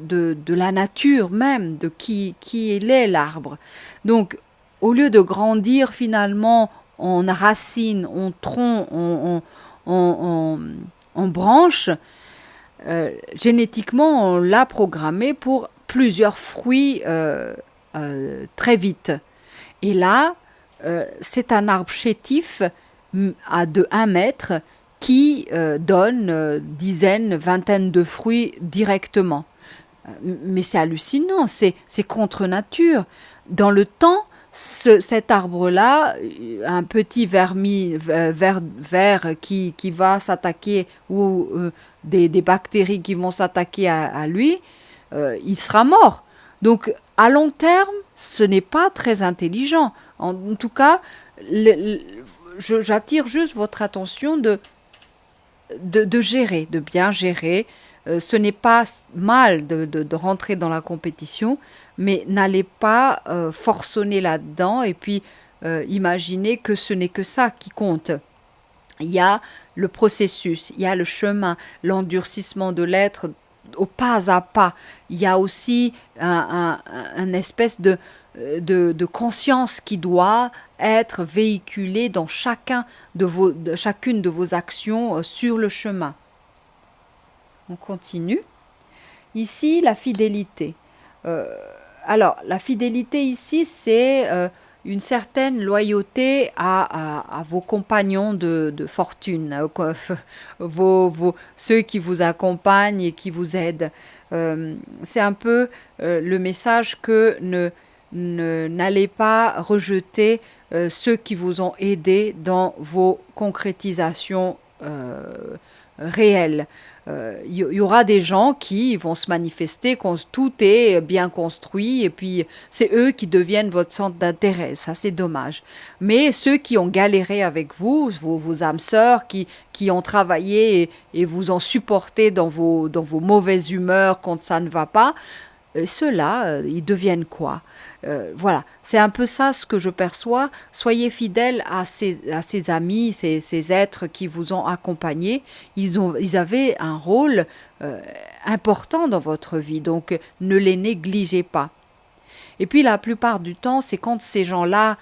S1: la nature même, de qui il est l'arbre. Donc, au lieu de grandir finalement en racines, en tronc, en branches, génétiquement, on l'a programmé pour plusieurs fruits très vite. Et là, c'est un arbre chétif de 1 mètre qui donne dizaines, vingtaines de fruits directement. Mais c'est hallucinant, c'est contre nature. Dans le temps, cet arbre-là, un petit ver qui va s'attaquer ou des bactéries qui vont s'attaquer à lui, il sera mort. Donc, à long terme, ce n'est pas très intelligent. En tout cas, j'attire juste votre attention de gérer, de bien gérer. Ce n'est pas mal de rentrer dans la compétition, mais n'allez pas forçonner là-dedans et puis imaginez que ce n'est que ça qui compte. Il y a le processus, il y a le chemin, l'endurcissement de l'être au pas à pas. Il y a aussi un espèce de conscience qui doit être véhiculée dans chacune de vos actions sur le chemin. On continue. Ici, la fidélité. Alors, la fidélité ici, c'est une certaine loyauté à vos compagnons de fortune, ceux qui vous accompagnent et qui vous aident. C'est un peu le message que n'allez pas rejeter ceux qui vous ont aidé dans vos concrétisations réelles. Y aura des gens qui vont se manifester quand tout est bien construit et puis c'est eux qui deviennent votre centre d'intérêt. Ça, c'est dommage. Mais ceux qui ont galéré avec vous, vos âmes sœurs, qui ont travaillé et vous ont supporté dans vos mauvaises humeurs quand ça ne va pas, ceux-là, ils deviennent quoi? Voilà, c'est un peu ça ce que je perçois. Soyez fidèles à ces amis, ces êtres qui vous ont accompagné. Ils avaient un rôle important dans votre vie, donc ne les négligez pas. Et puis la plupart du temps, c'est quand ces gens-là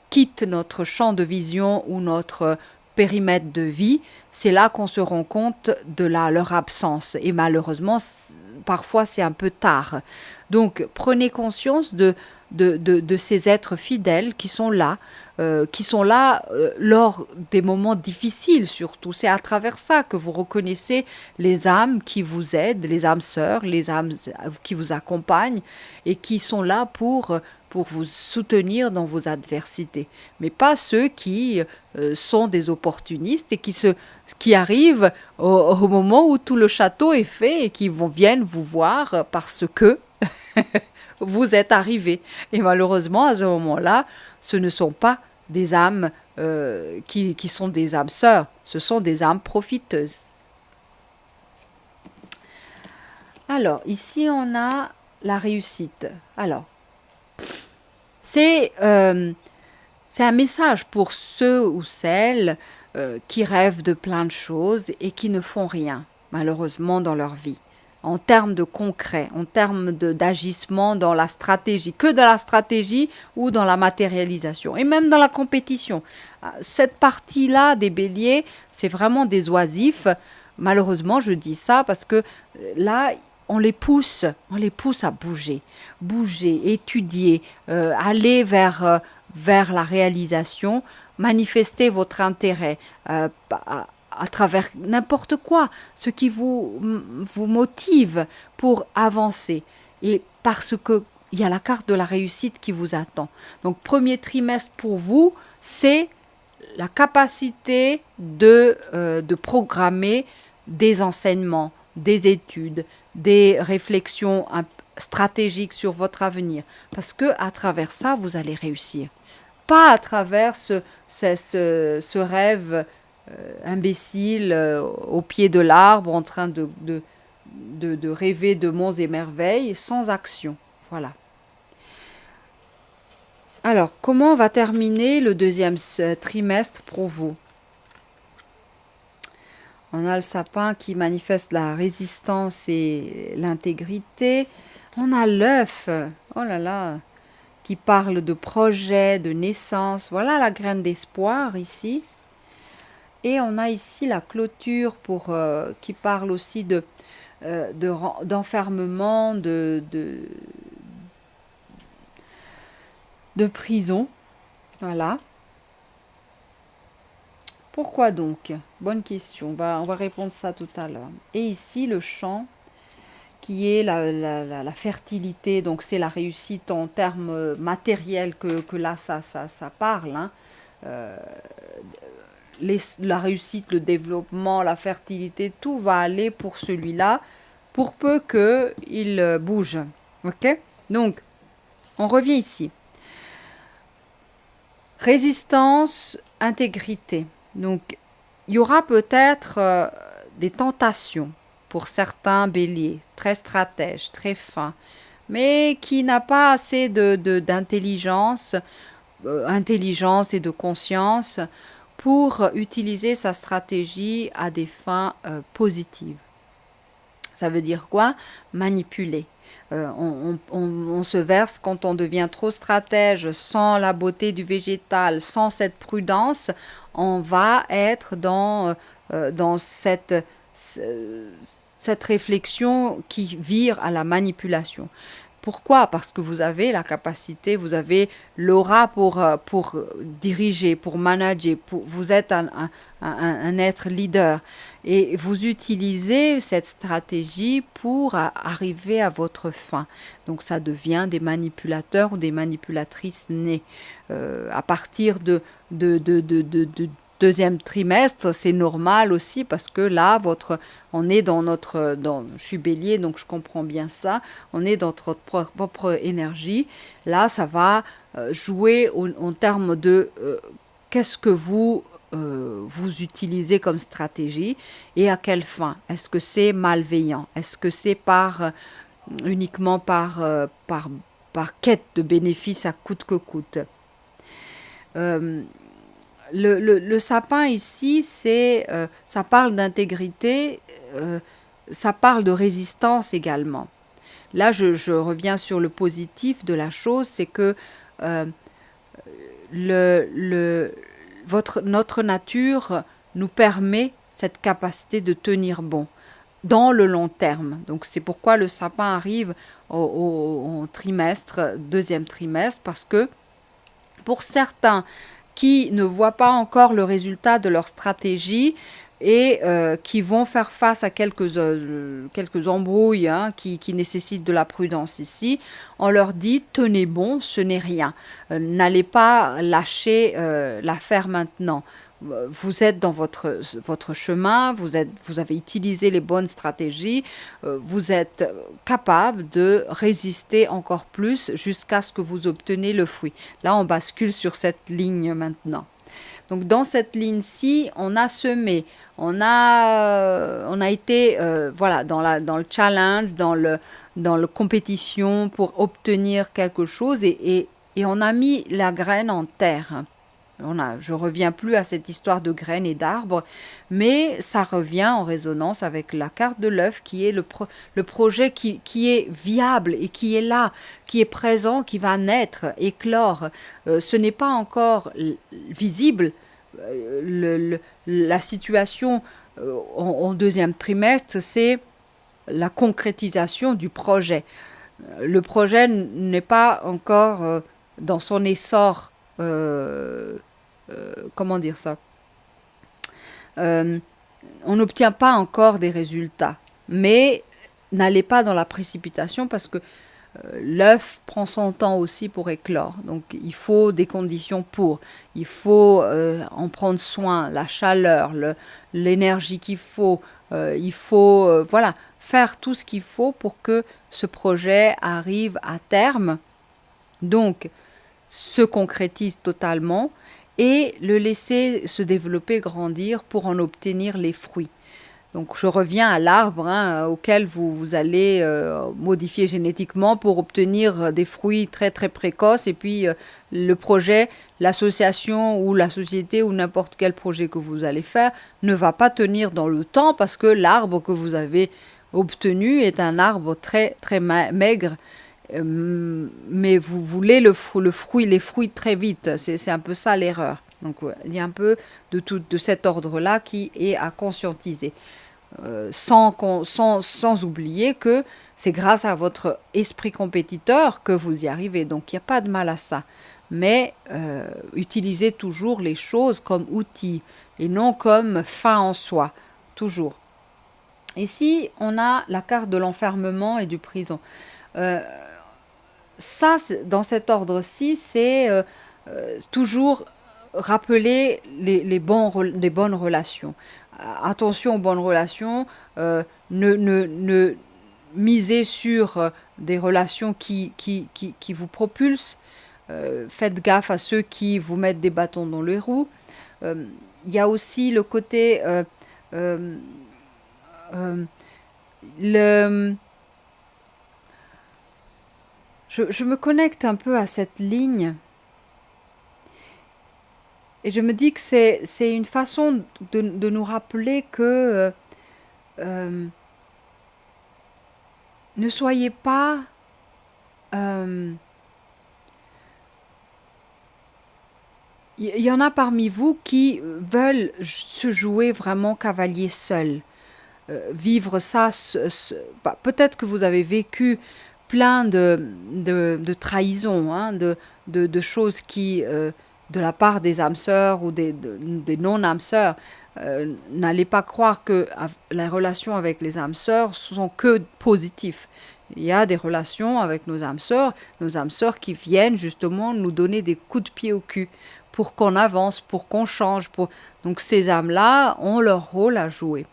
S1: quittent notre champ de vision ou notre périmètre de vie, c'est là qu'on se rend compte de leur absence. Et malheureusement, parfois c'est un peu tard. Donc prenez conscience de ces êtres fidèles qui sont là lors des moments difficiles surtout. C'est à travers ça que vous reconnaissez les âmes qui vous aident, les âmes sœurs, les âmes qui vous accompagnent et qui sont là pour vous soutenir dans vos adversités. Mais pas ceux qui sont des opportunistes et qui arrivent au moment où tout le château est fait et qui viennent vous voir parce que vous êtes arrivé. Et malheureusement, à ce moment-là, ce ne sont pas des âmes qui sont des âmes sœurs, ce sont des âmes profiteuses. Alors, ici, on a la réussite. Alors, c'est un message pour ceux ou celles qui rêvent de plein de choses et qui ne font rien, malheureusement, dans leur vie. En termes de concret, en termes d'agissement dans la stratégie, que dans la stratégie ou dans la matérialisation, et même dans la compétition. Cette partie-là des béliers, c'est vraiment des oisifs. Malheureusement, je dis ça parce que là, on les pousse à bouger, étudier, aller vers la réalisation, manifester votre intérêt à travers n'importe quoi, ce qui vous motive pour avancer. Et parce que il y a la carte de la réussite qui vous attend. Donc, premier trimestre pour vous, c'est la capacité de programmer des enseignements, des études, des réflexions stratégiques sur votre avenir. Parce que à travers ça, vous allez réussir. Pas à travers ce rêve imbécile au pied de l'arbre en train de rêver de monts et merveilles sans action. Voilà. Alors, comment va terminer le deuxième trimestre pour vous? On a le sapin qui manifeste la résistance et l'intégrité. On a l'œuf, oh là là, qui parle de projet, de naissance. Voilà la graine d'espoir ici. Et on a ici la clôture qui parle aussi d'enfermement, de prison. Voilà. Pourquoi donc? Bonne question. On va répondre ça tout à l'heure. Et ici, le champ, qui est la fertilité. Donc, c'est la réussite en termes matériels que là, ça parle. Hein. La réussite, le développement, la fertilité, tout va aller pour celui-là, pour peu qu'il bouge. Ok? Donc, on revient ici. Résistance, intégrité. Donc, il y aura peut-être des tentations pour certains béliers, très stratèges, très fins, mais qui n'a pas assez d'intelligence, intelligence et de conscience pour utiliser sa stratégie à des fins positives. Ça veut dire quoi? Manipuler. On se verse quand on devient trop stratège, sans la beauté du végétal, sans cette prudence, on va être dans cette réflexion qui vire à la manipulation. Pourquoi? Parce que vous avez la capacité, vous avez l'aura pour diriger, pour manager, vous êtes un être leader et vous utilisez cette stratégie pour arriver à votre fin. Donc ça devient des manipulateurs ou des manipulatrices nées. À partir de deuxième trimestre, c'est normal aussi parce que là, on est je suis bélier, donc je comprends bien ça, on est dans notre propre énergie. Là, ça va jouer en termes de qu'est-ce que vous utilisez comme stratégie et à quelle fin. Est-ce que c'est malveillant? Est-ce que c'est uniquement par quête de bénéfice à coûte que coûte? Le sapin ici, ça parle d'intégrité, ça parle de résistance également. Là, je reviens sur le positif de la chose, c'est que notre nature nous permet cette capacité de tenir bon dans le long terme. Donc c'est pourquoi le sapin arrive au trimestre, deuxième trimestre, parce que pour certains qui ne voient pas encore le résultat de leur stratégie et qui vont faire face à quelques embrouilles qui nécessitent de la prudence ici, on leur dit tenez bon, ce n'est rien. N'allez pas lâcher l'affaire maintenant. Vous êtes dans votre chemin, vous avez utilisé les bonnes stratégies, vous êtes capable de résister encore plus jusqu'à ce que vous obteniez le fruit. Là, on bascule sur cette ligne maintenant. Donc dans cette ligne-ci, on a semé, on a été voilà, dans le challenge, dans le compétition pour obtenir quelque chose et on a mis la graine en terre. Je reviens plus à cette histoire de graines et d'arbres, mais ça revient en résonance avec la carte de l'œuf qui est le projet qui est viable et qui est là, qui est présent, qui va naître, éclore. Ce n'est pas encore visible. La situation en deuxième trimestre, c'est la concrétisation du projet. Le projet n'est pas encore dans son essor. Comment dire ça, on n'obtient pas encore des résultats, mais n'allez pas dans la précipitation parce que l'œuf prend son temps aussi pour éclore, donc il faut des conditions il faut en prendre soin, la chaleur, l'énergie qu'il faut, il faut voilà, faire tout ce qu'il faut pour que ce projet arrive à terme, donc se concrétise totalement et le laisser se développer, grandir pour en obtenir les fruits. Donc je reviens à l'arbre auquel vous allez modifier génétiquement pour obtenir des fruits très très précoces et puis le projet, l'association ou la société ou n'importe quel projet que vous allez faire ne va pas tenir dans le temps parce que l'arbre que vous avez obtenu est un arbre très très maigre. Mais vous voulez les fruits très vite. C'est un peu ça l'erreur. Donc il y a un peu de cet ordre-là qui est à conscientiser. Sans oublier que c'est grâce à votre esprit compétiteur que vous y arrivez. Donc il n'y a pas de mal à ça. Mais utilisez toujours les choses comme outils et non comme fin en soi. Toujours. Ici, on a la carte de l'enfermement et du prison. Ça, dans cet ordre-ci, c'est toujours rappeler les bonnes relations. Attention aux bonnes relations, ne misez sur des relations qui vous propulsent. Faites gaffe à ceux qui vous mettent des bâtons dans les roues. Il y a aussi le côté... Je me connecte un peu à cette ligne et je me dis que c'est une façon de nous rappeler que ne soyez pas il y en a parmi vous qui veulent se jouer vraiment cavalier seul, vivre ça, peut-être que vous avez vécu plein de trahisons, de choses qui, de la part des âmes sœurs ou des non-âmes sœurs, n'allez pas croire que les relations avec les âmes sœurs sont que positives. Il y a des relations avec nos âmes sœurs qui viennent justement nous donner des coups de pied au cul pour qu'on avance, pour qu'on change. Donc ces âmes-là ont leur rôle à jouer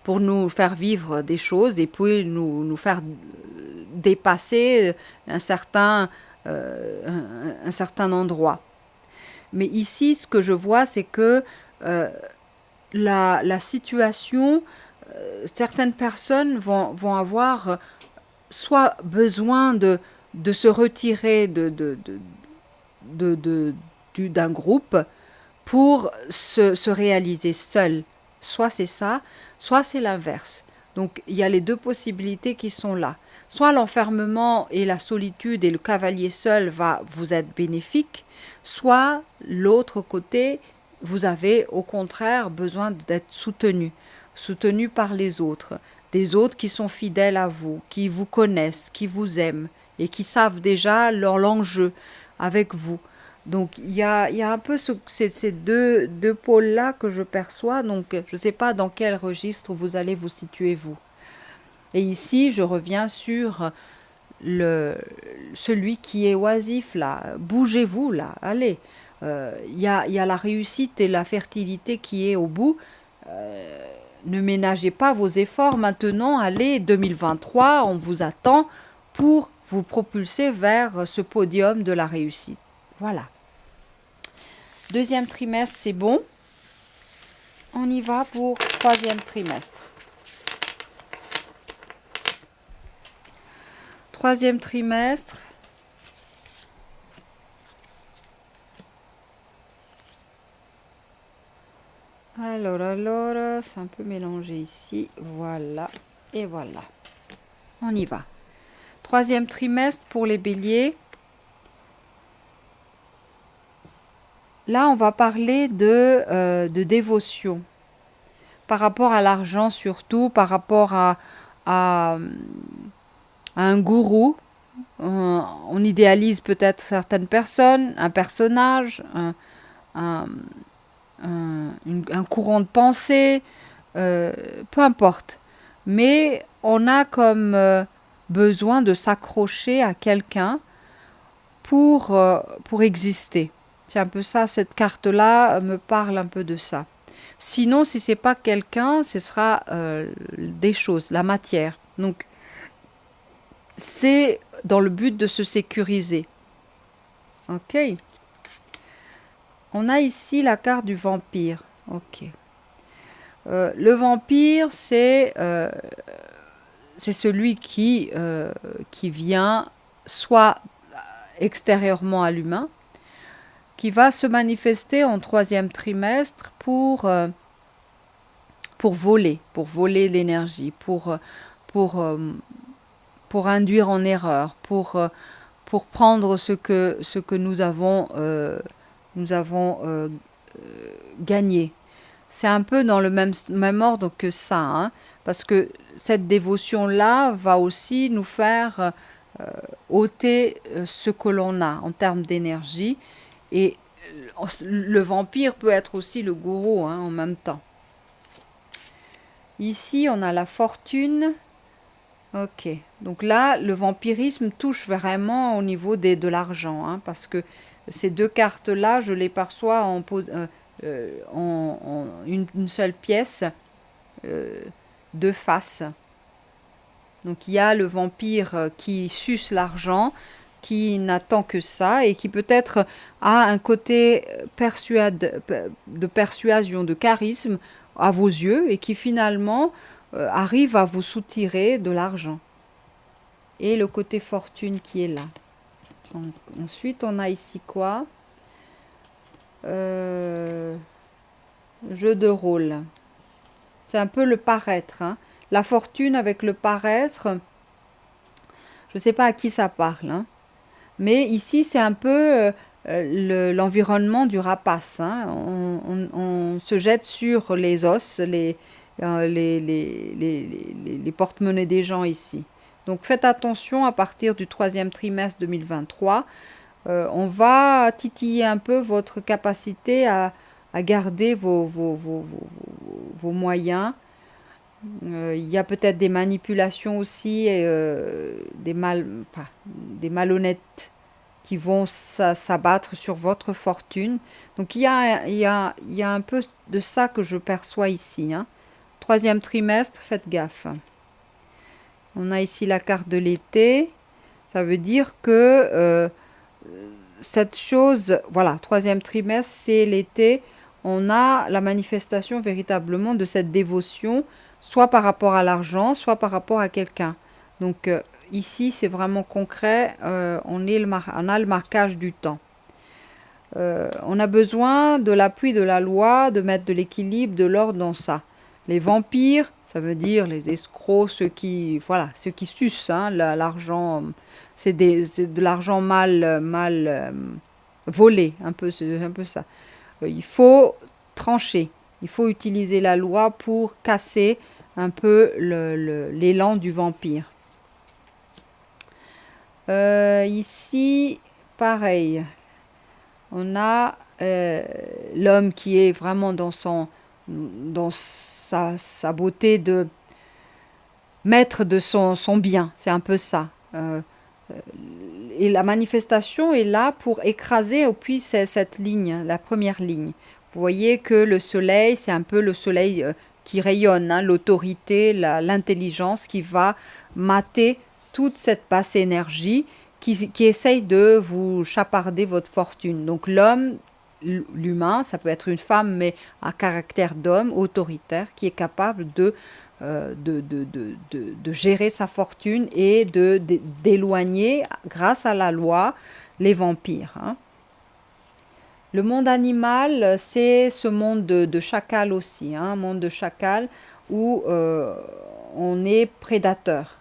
S1: pour nous faire vivre des choses et puis nous faire dépasser un certain endroit. Mais ici, ce que je vois, c'est que la situation, certaines personnes vont avoir soit besoin de se retirer d'un groupe pour se réaliser seul. Soit c'est ça, soit c'est l'inverse. Donc il y a les deux possibilités qui sont là. Soit l'enfermement et la solitude et le cavalier seul va vous être bénéfique, soit l'autre côté, vous avez au contraire besoin d'être soutenu, soutenu par les autres, des autres qui sont fidèles à vous, qui vous connaissent, qui vous aiment et qui savent déjà l'enjeu avec vous. Donc il y a un peu ces deux pôles-là que je perçois. Donc je ne sais pas dans quel registre vous allez vous situer vous. Et ici, je reviens sur celui qui est oisif là. Bougez-vous là, allez. Il y a la réussite et la fertilité qui est au bout. Ne ménagez pas vos efforts maintenant. Allez, 2023, on vous attend pour vous propulser vers ce podium de la réussite. Voilà. Deuxième trimestre, c'est bon. On y va pour troisième trimestre. Troisième trimestre. Alors, c'est un peu mélangé ici. Voilà. Et voilà. On y va. Troisième trimestre pour les béliers. Là, on va parler de dévotion. Par rapport à l'argent surtout, par rapport à un gourou. On idéalise peut-être certaines personnes, un personnage, un, un courant de pensée, peu importe. Mais on a comme besoin de s'accrocher à quelqu'un pour exister. C'est un peu ça, cette carte-là me parle un peu de ça. Sinon, si c'est pas quelqu'un, ce sera des choses, la matière. Donc, c'est dans le but de se sécuriser. Ok. On a ici la carte du vampire. Ok. Le vampire, c'est celui qui vient soit extérieurement à l'humain, qui va se manifester en troisième trimestre pour voler l'énergie, pour induire en erreur, pour prendre ce que nous avons gagné. C'est un peu dans le même ordre que ça, hein, parce que cette dévotion-là va aussi nous faire ôter ce que l'on a en termes d'énergie. Et le vampire peut être aussi le gourou, hein, en même temps. Ici, on a la fortune. Ok, donc là, le vampirisme touche vraiment au niveau de l'argent, hein, parce que ces deux cartes-là, je les perçois en une seule pièce, deux faces. Donc il y a le vampire qui suce l'argent, qui n'attend que ça et qui peut-être a un côté de persuasion, de charisme à vos yeux et qui finalement arrive à vous soutirer de l'argent. Et le côté fortune qui est là. Donc, ensuite, on a ici quoi? Jeu de rôle. C'est un peu le paraître, hein. La fortune avec le paraître, je ne sais pas à qui ça parle, hein. Mais ici, c'est un peu l'environnement du rapace, hein. On se jette sur les os, les porte-monnaies des gens ici. Donc faites attention à partir du troisième trimestre 2023. On va titiller un peu votre capacité à garder vos moyens. Il y a peut-être des manipulations aussi, des malhonnêtes qui vont s'abattre sur votre fortune. Donc il y a un peu de ça que je perçois ici, hein. Troisième trimestre, faites gaffe. On a ici la carte de l'été. Ça veut dire que cette chose, voilà, troisième trimestre, c'est l'été. On a la manifestation véritablement de cette dévotion, soit par rapport à l'argent, soit par rapport à quelqu'un. Donc ici, c'est vraiment concret. On a le marquage du temps. On a besoin de l'appui de la loi, de mettre de l'équilibre, de l'ordre dans ça. Les vampires, Ça veut dire les escrocs, ceux qui sucent hein, l'argent. C'est de l'argent mal volé, un peu, c'est un peu ça. Il faut trancher. Il faut utiliser la loi pour casser un peu l'élan du vampire. Ici, pareil. On a l'homme qui est vraiment dans sa beauté de maître de son bien. C'est un peu ça. Et la manifestation est là pour écraser au puits cette ligne, la première ligne. Vous voyez que le soleil, c'est un peu le soleil qui rayonne, hein, l'autorité, l'intelligence qui va mater toute cette basse énergie qui essaye de vous chaparder votre fortune. Donc l'homme, l'humain, ça peut être une femme, mais à caractère d'homme, autoritaire, qui est capable de gérer sa fortune et d'éloigner, grâce à la loi, les vampires. Hein. Le monde animal, c'est ce monde de chacal aussi, hein, un monde de chacal où on est prédateur.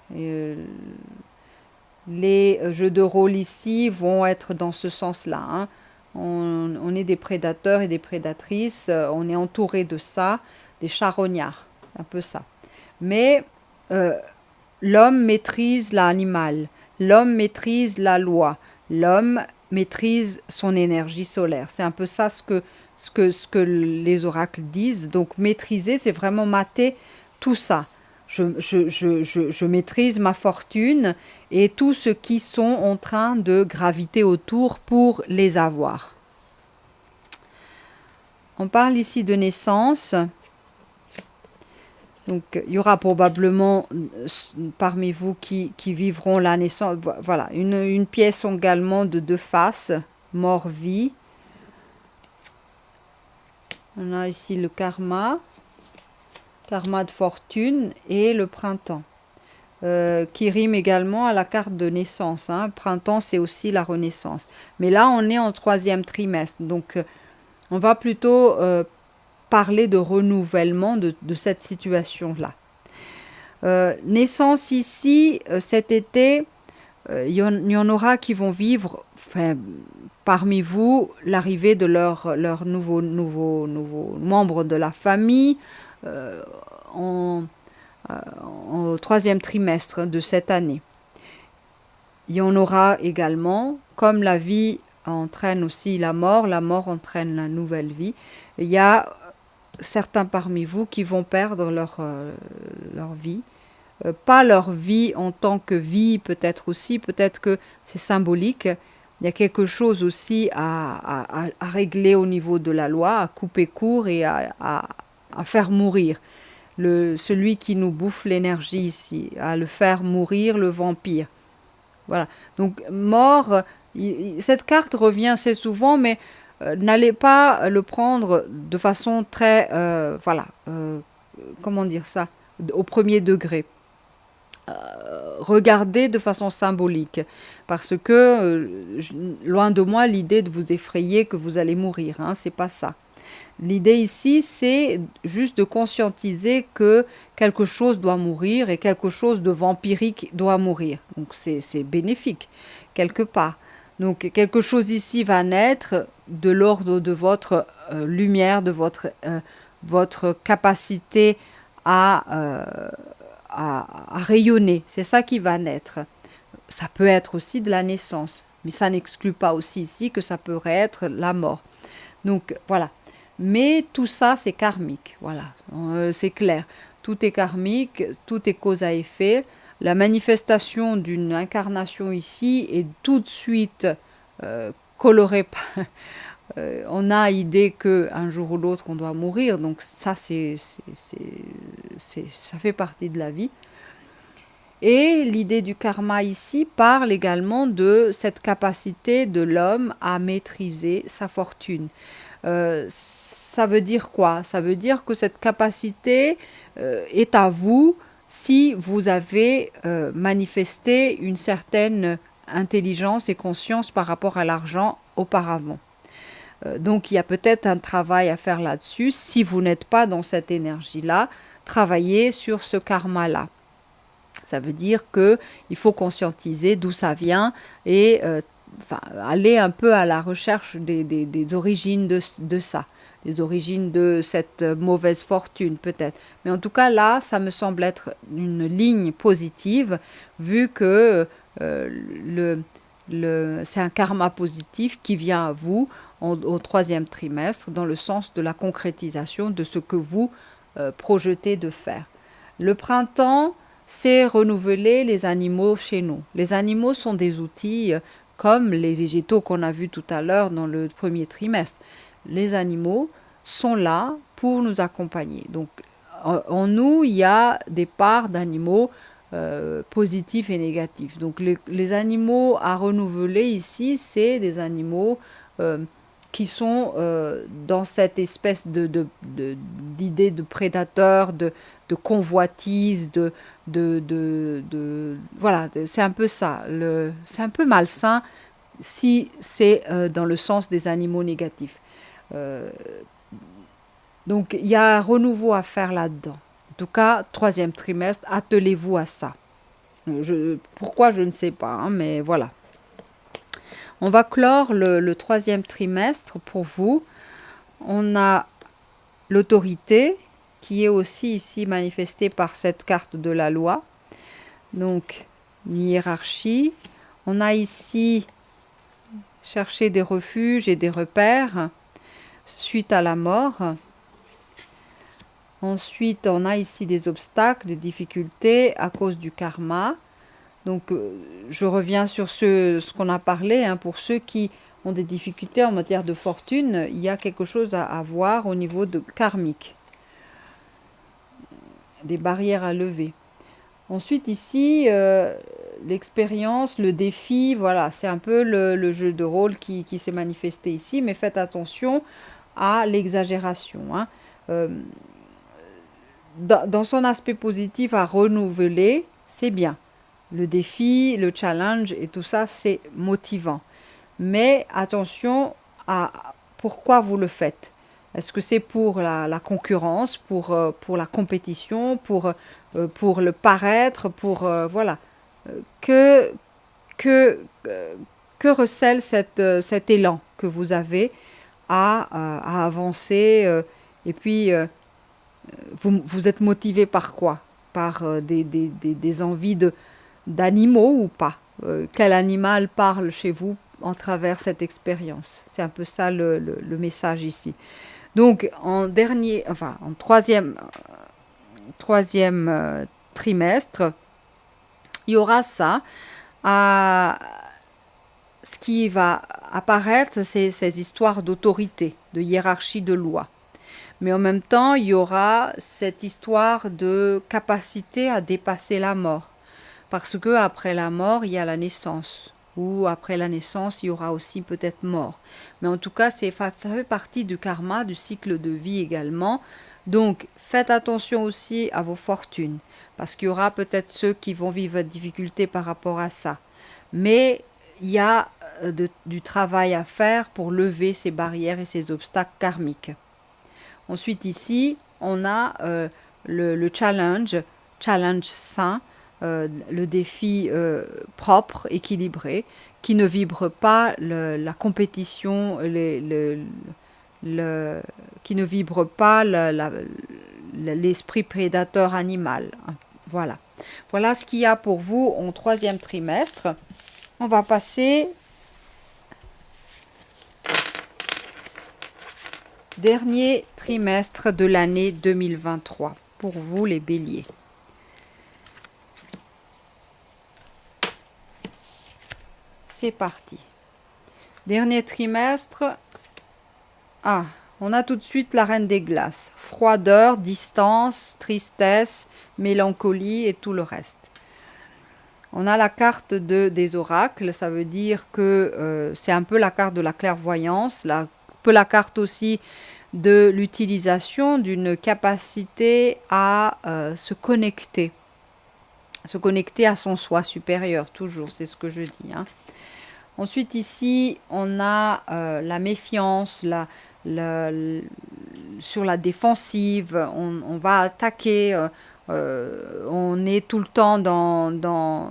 S1: Les jeux de rôle ici vont être dans ce sens-là. Hein. On est des prédateurs et des prédatrices, on est entouré de ça, des charognards, un peu ça. Mais l'homme maîtrise l'animal, l'homme maîtrise la loi, l'homme maîtrise son énergie solaire. C'est un peu ça ce que les oracles disent. Donc maîtriser, c'est vraiment mater tout ça. Je maîtrise ma fortune et tous ceux qui sont en train de graviter autour pour les avoir. On parle ici de naissance. Donc, il y aura probablement parmi vous qui vivront la naissance. Voilà, une pièce également de deux faces, mort-vie. On a ici le karma de fortune et le printemps, qui rime également à la carte de naissance. Hein. Printemps, c'est aussi la renaissance. Mais là, on est en 3e trimestre, donc on va plutôt parler de renouvellement de cette situation-là. Naissance ici, cet été, il y en aura qui vont vivre, parmi vous, l'arrivée de leur nouveau membre de la famille au 3e trimestre de cette année. Il y en aura également, comme la vie entraîne aussi la mort entraîne la nouvelle vie. Il y a certains parmi vous qui vont perdre leur vie. Pas leur vie en tant que vie, peut-être que c'est symbolique. Il y a quelque chose aussi à régler au niveau de la loi, à couper court et à faire mourir. Celui qui nous bouffe l'énergie ici, à le faire mourir, le vampire. Voilà. Donc, mort, cette carte revient assez souvent, mais n'allez pas le prendre de façon très, comment dire ça, au premier degré. Regardez de façon symbolique, parce que loin de moi l'idée de vous effrayer que vous allez mourir, hein, c'est pas ça. L'idée ici, c'est juste de conscientiser que quelque chose doit mourir et quelque chose de vampirique doit mourir. Donc c'est bénéfique, quelque part. Donc quelque chose ici va naître de l'ordre de votre lumière, de votre capacité à rayonner. C'est ça qui va naître. Ça peut être aussi de la naissance, mais ça n'exclut pas aussi ici que ça pourrait être la mort. Donc voilà. Mais tout ça, c'est karmique. Voilà, c'est clair. Tout est karmique, tout est cause à effet. La manifestation d'une incarnation ici est tout de suite colorée. On a idée qu'un jour ou l'autre, on doit mourir. Donc ça, ça fait partie de la vie. Et l'idée du karma ici parle également de cette capacité de l'homme à maîtriser sa fortune. Ça veut dire quoi? Ça veut dire que cette capacité est à vous si vous avez manifesté une certaine intelligence et conscience par rapport à l'argent auparavant. Donc il y a peut-être un travail à faire là-dessus si vous n'êtes pas dans cette énergie-là, travailler sur ce karma-là. Ça veut dire qu'il faut conscientiser d'où ça vient et aller un peu à la recherche des origines de ça, des origines de cette mauvaise fortune peut-être. Mais en tout cas là, ça me semble être une ligne positive vu que c'est un karma positif qui vient à vous au troisième trimestre dans le sens de la concrétisation de ce que vous projetez de faire. Le printemps, c'est renouveler les animaux chez nous. Les animaux sont des outils comme les végétaux qu'on a vus tout à l'heure dans le premier trimestre. Les animaux sont là pour nous accompagner. Donc, en nous, il y a des parts d'animaux positifs et négatifs. Donc, les animaux à renouveler ici, c'est des animaux qui sont dans cette espèce d'idée de prédateur, de convoitise, voilà, c'est un peu ça. C'est un peu malsain si c'est dans le sens des animaux négatifs. Donc, il y a un renouveau à faire là-dedans. En tout cas, troisième trimestre, attelez-vous à ça. Pourquoi, je ne sais pas, hein, mais voilà. On va clore le troisième trimestre pour vous. On a l'autorité qui est aussi ici manifestée par cette carte de la loi. Donc, une hiérarchie. On a ici chercher des refuges et des repères suite à la mort. Ensuite, on a ici des obstacles, des difficultés à cause du karma. Donc, je reviens sur ce qu'on a parlé. Hein, pour ceux qui ont des difficultés en matière de fortune, il y a quelque chose à voir au niveau de karmique. Des barrières à lever. Ensuite, ici, l'expérience, le défi, voilà, c'est un peu le jeu de rôle qui s'est manifesté ici, mais faites attention à l'exagération. Hein. Dans son aspect positif à renouveler, c'est bien. Le défi, le challenge et tout ça, c'est motivant. Mais attention à pourquoi vous le faites. Est-ce que c'est pour la concurrence, pour la compétition, pour le paraître, pour voilà. Que recèle cet élan que vous avez à avancer et puis vous êtes motivé par quoi? Par des envies d'animaux ou pas? Quel animal parle chez vous en travers cette expérience? C'est un peu ça le message ici. Donc en troisième trimestre, il y aura ça. Ce qui va apparaître, c'est ces histoires d'autorité, de hiérarchie de loi. Mais en même temps, il y aura cette histoire de capacité à dépasser la mort. Parce que après la mort, il y a la naissance. Ou après la naissance, il y aura aussi peut-être mort. Mais en tout cas, ça fait partie du karma, du cycle de vie également. Donc, faites attention aussi à vos fortunes. Parce qu'il y aura peut-être ceux qui vont vivre des difficultés par rapport à ça. Mais il y a du travail à faire pour lever ces barrières et ces obstacles karmiques. Ensuite ici, on a le challenge sain, le défi propre, équilibré, qui ne vibre pas la compétition, qui ne vibre pas l'esprit prédateur animal. Voilà. Voilà ce qu'il y a pour vous en troisième trimestre. On va passer dernier trimestre de l'année 2023 pour vous les béliers. C'est parti. Dernier trimestre. Ah, on a tout de suite la reine des glaces. Froideur, distance, tristesse, mélancolie et tout le reste. On a la carte des oracles, ça veut dire que c'est un peu la carte de la clairvoyance, un peu la carte aussi de l'utilisation d'une capacité à se connecter à son soi supérieur, toujours, c'est ce que je dis. Hein. Ensuite ici, on a la méfiance, sur la défensive, on va attaquer, on est tout le temps dans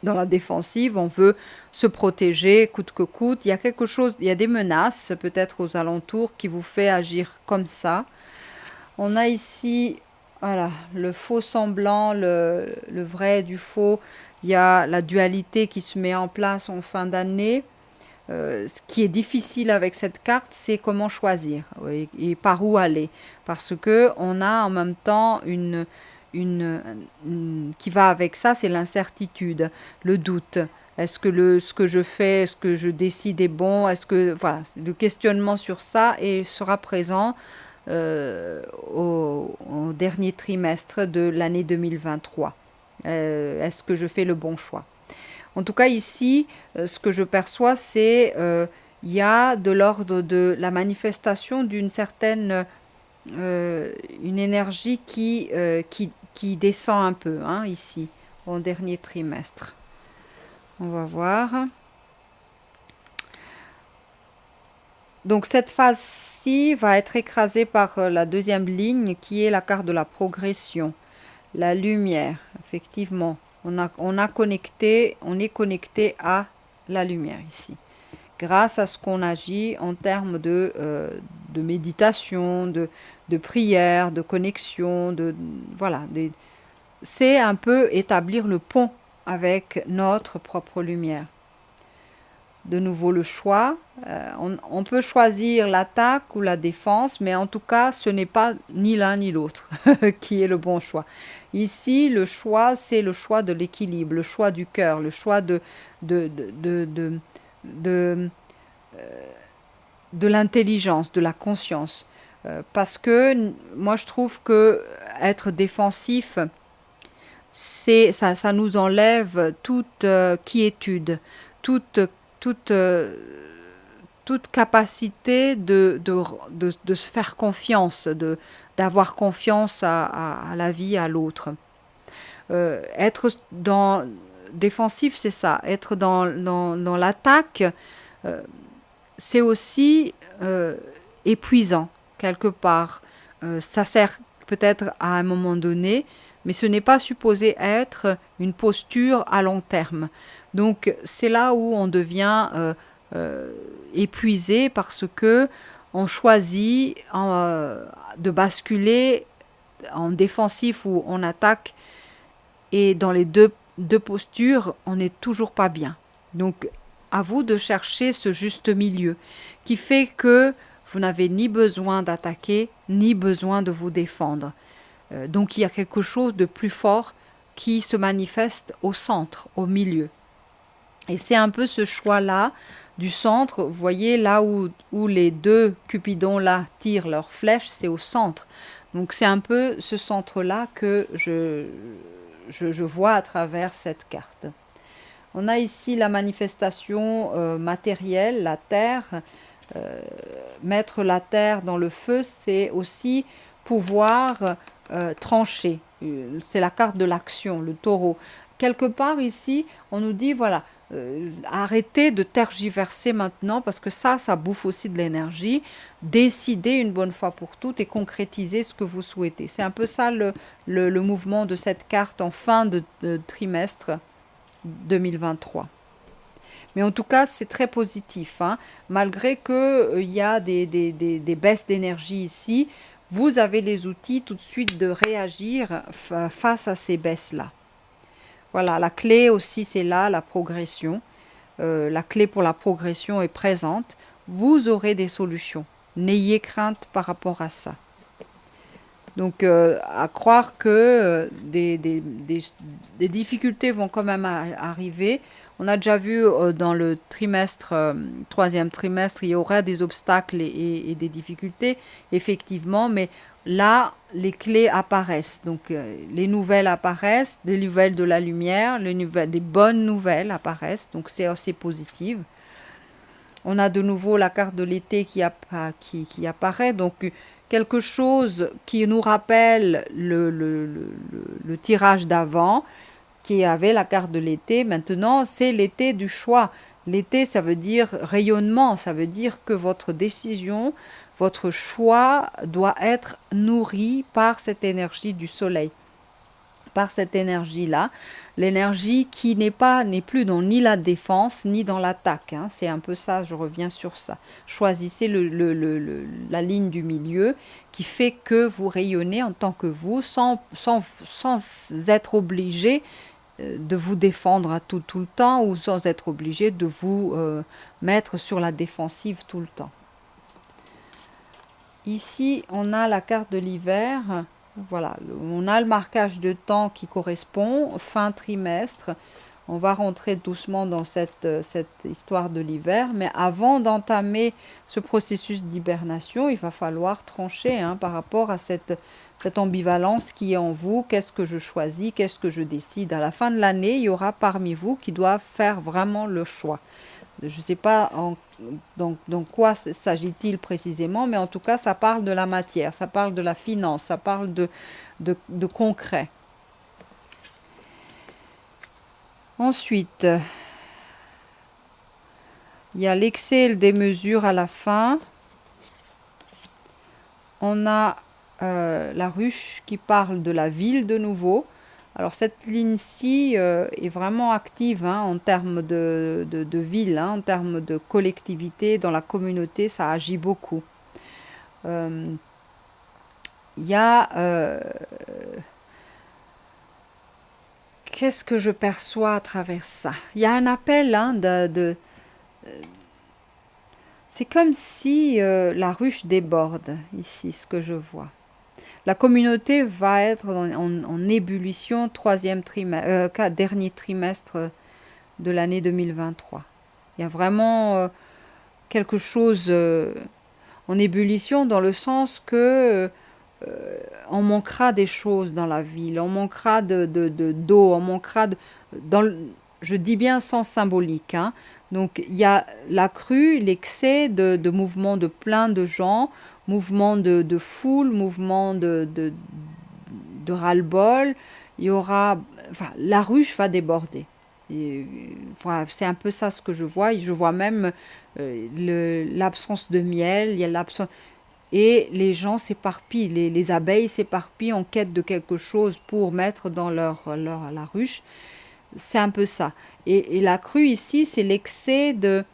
S1: la défensive, on veut se protéger coûte que coûte. Il y a quelque chose, il y a des menaces peut-être aux alentours qui vous fait agir comme ça. On a ici, voilà, le faux semblant, le vrai du faux. Il y a la dualité qui se met en place en fin d'année. Ce qui est difficile avec cette carte, c'est comment choisir et par où aller. Parce que on a en même temps qui va avec ça, c'est l'incertitude, le doute. Est-ce que ce que je fais, ce que je décide est bon? Est-ce que voilà, le questionnement sur ça sera présent au dernier trimestre de l'année 2023. Est-ce que je fais le bon choix? En tout cas, ici, ce que je perçois, c'est il y a de l'ordre de la manifestation d'une certaine une énergie qui descend un peu, hein, ici, au dernier trimestre. On va voir. Donc cette phase-ci va être écrasée par la deuxième ligne qui est la carte de la progression. La lumière, effectivement. On est connecté à la lumière ici. Grâce à ce qu'on agit en termes de méditation, de prière, de connexion, voilà. C'est un peu établir le pont avec notre propre lumière. De nouveau le choix. On peut choisir l'attaque ou la défense, mais en tout cas, ce n'est pas ni l'un ni l'autre qui est le bon choix. Ici, le choix, c'est le choix de l'équilibre, le choix du cœur, le choix de l'intelligence, de la conscience. Parce que moi, je trouve que être défensif, ça nous enlève toute quiétude, toute capacité de se faire confiance, d'avoir confiance à la vie, à l'autre. Être défensif, c'est ça. Être dans l'attaque, c'est aussi épuisant, quelque part. Ça sert peut-être à un moment donné, mais ce n'est pas supposé être une posture à long terme. Donc c'est là où on devient épuisé parce que on choisit de basculer en défensif ou en attaque, et dans les deux postures, on n'est toujours pas bien. Donc à vous de chercher ce juste milieu qui fait que vous n'avez ni besoin d'attaquer, ni besoin de vous défendre. Donc il y a quelque chose de plus fort qui se manifeste au centre, au milieu. Et c'est un peu ce choix-là du centre. Vous voyez là où les deux cupidons là tirent leurs flèches, c'est au centre. Donc c'est un peu ce centre-là que je vois à travers cette carte. On a ici la manifestation matérielle, la terre. Mettre la terre dans le feu, c'est aussi pouvoir trancher. C'est la carte de l'action, le taureau. Quelque part ici, on nous dit, voilà, arrêtez de tergiverser maintenant parce que ça bouffe aussi de l'énergie. Décidez une bonne fois pour toutes et concrétisez ce que vous souhaitez. C'est un peu ça le mouvement de cette carte en fin de trimestre 2023. Mais en tout cas, c'est très positif, hein. Malgré qu'il y a des baisses d'énergie ici, vous avez les outils tout de suite de réagir face à ces baisses-là. Voilà, la clé aussi, c'est là, la progression. La clé pour la progression est présente. Vous aurez des solutions. N'ayez crainte par rapport à ça. Donc, à croire que des difficultés vont quand même arriver. On a déjà vu dans le troisième trimestre, il y aura des obstacles et des difficultés, effectivement, mais là, les clés apparaissent. Donc, les nouvelles apparaissent, les nouvelles de la lumière, des bonnes nouvelles apparaissent, donc c'est assez positif. On a de nouveau la carte de l'été qui apparaît, donc quelque chose qui nous rappelle le tirage d'avant, qui avait la carte de l'été. Maintenant, c'est l'été du choix. L'été, ça veut dire rayonnement, ça veut dire que votre décision, votre choix doit être nourri par cette énergie du soleil, par cette énergie-là, l'énergie qui n'est plus dans ni la défense ni dans l'attaque. Hein. C'est un peu ça, je reviens sur ça. Choisissez la ligne du milieu qui fait que vous rayonnez en tant que vous, sans être obligé de vous défendre à tout le temps, ou sans être obligé de vous mettre sur la défensive tout le temps. Ici, on a la carte de l'hiver. Voilà, on a le marquage de temps qui correspond, fin trimestre. On va rentrer doucement dans cette histoire de l'hiver, mais avant d'entamer ce processus d'hibernation, il va falloir trancher hein, par rapport à cette ambivalence qui est en vous. Qu'est-ce que je choisis? Qu'est-ce que je décide? À la fin de l'année, il y aura parmi vous qui doivent faire vraiment le choix. Je ne sais pas dans quoi s'agit-il précisément, mais en tout cas, ça parle de la matière, ça parle de la finance, ça parle de concret. Ensuite, il y a l'excès et le démesure à la fin. On a la ruche qui parle de la ville de nouveau. Alors cette ligne-ci est vraiment active hein, en termes de ville, hein, en termes de collectivité, dans la communauté, ça agit beaucoup. Il y a... qu'est-ce que je perçois à travers ça? Il y a un appel hein, c'est comme si la ruche déborde, ici, ce que je vois. La communauté va être en ébullition dernier trimestre de l'année 2023. Il y a vraiment quelque chose en ébullition dans le sens que on manquera des choses dans la ville, on manquera d'eau, on manquera je dis bien sans symbolique. Hein. Donc il y a la crue, l'excès de mouvement de plein de gens, mouvement de foule, mouvement de ras-le-bol. Il y aura, enfin, la ruche va déborder. Voilà, c'est un peu ça ce que je vois. Je vois même l'absence de miel, il y a l'absence... Et les gens s'éparpillent, les abeilles s'éparpillent en quête de quelque chose pour mettre dans la ruche. C'est un peu ça. Et la crue ici, c'est l'excès de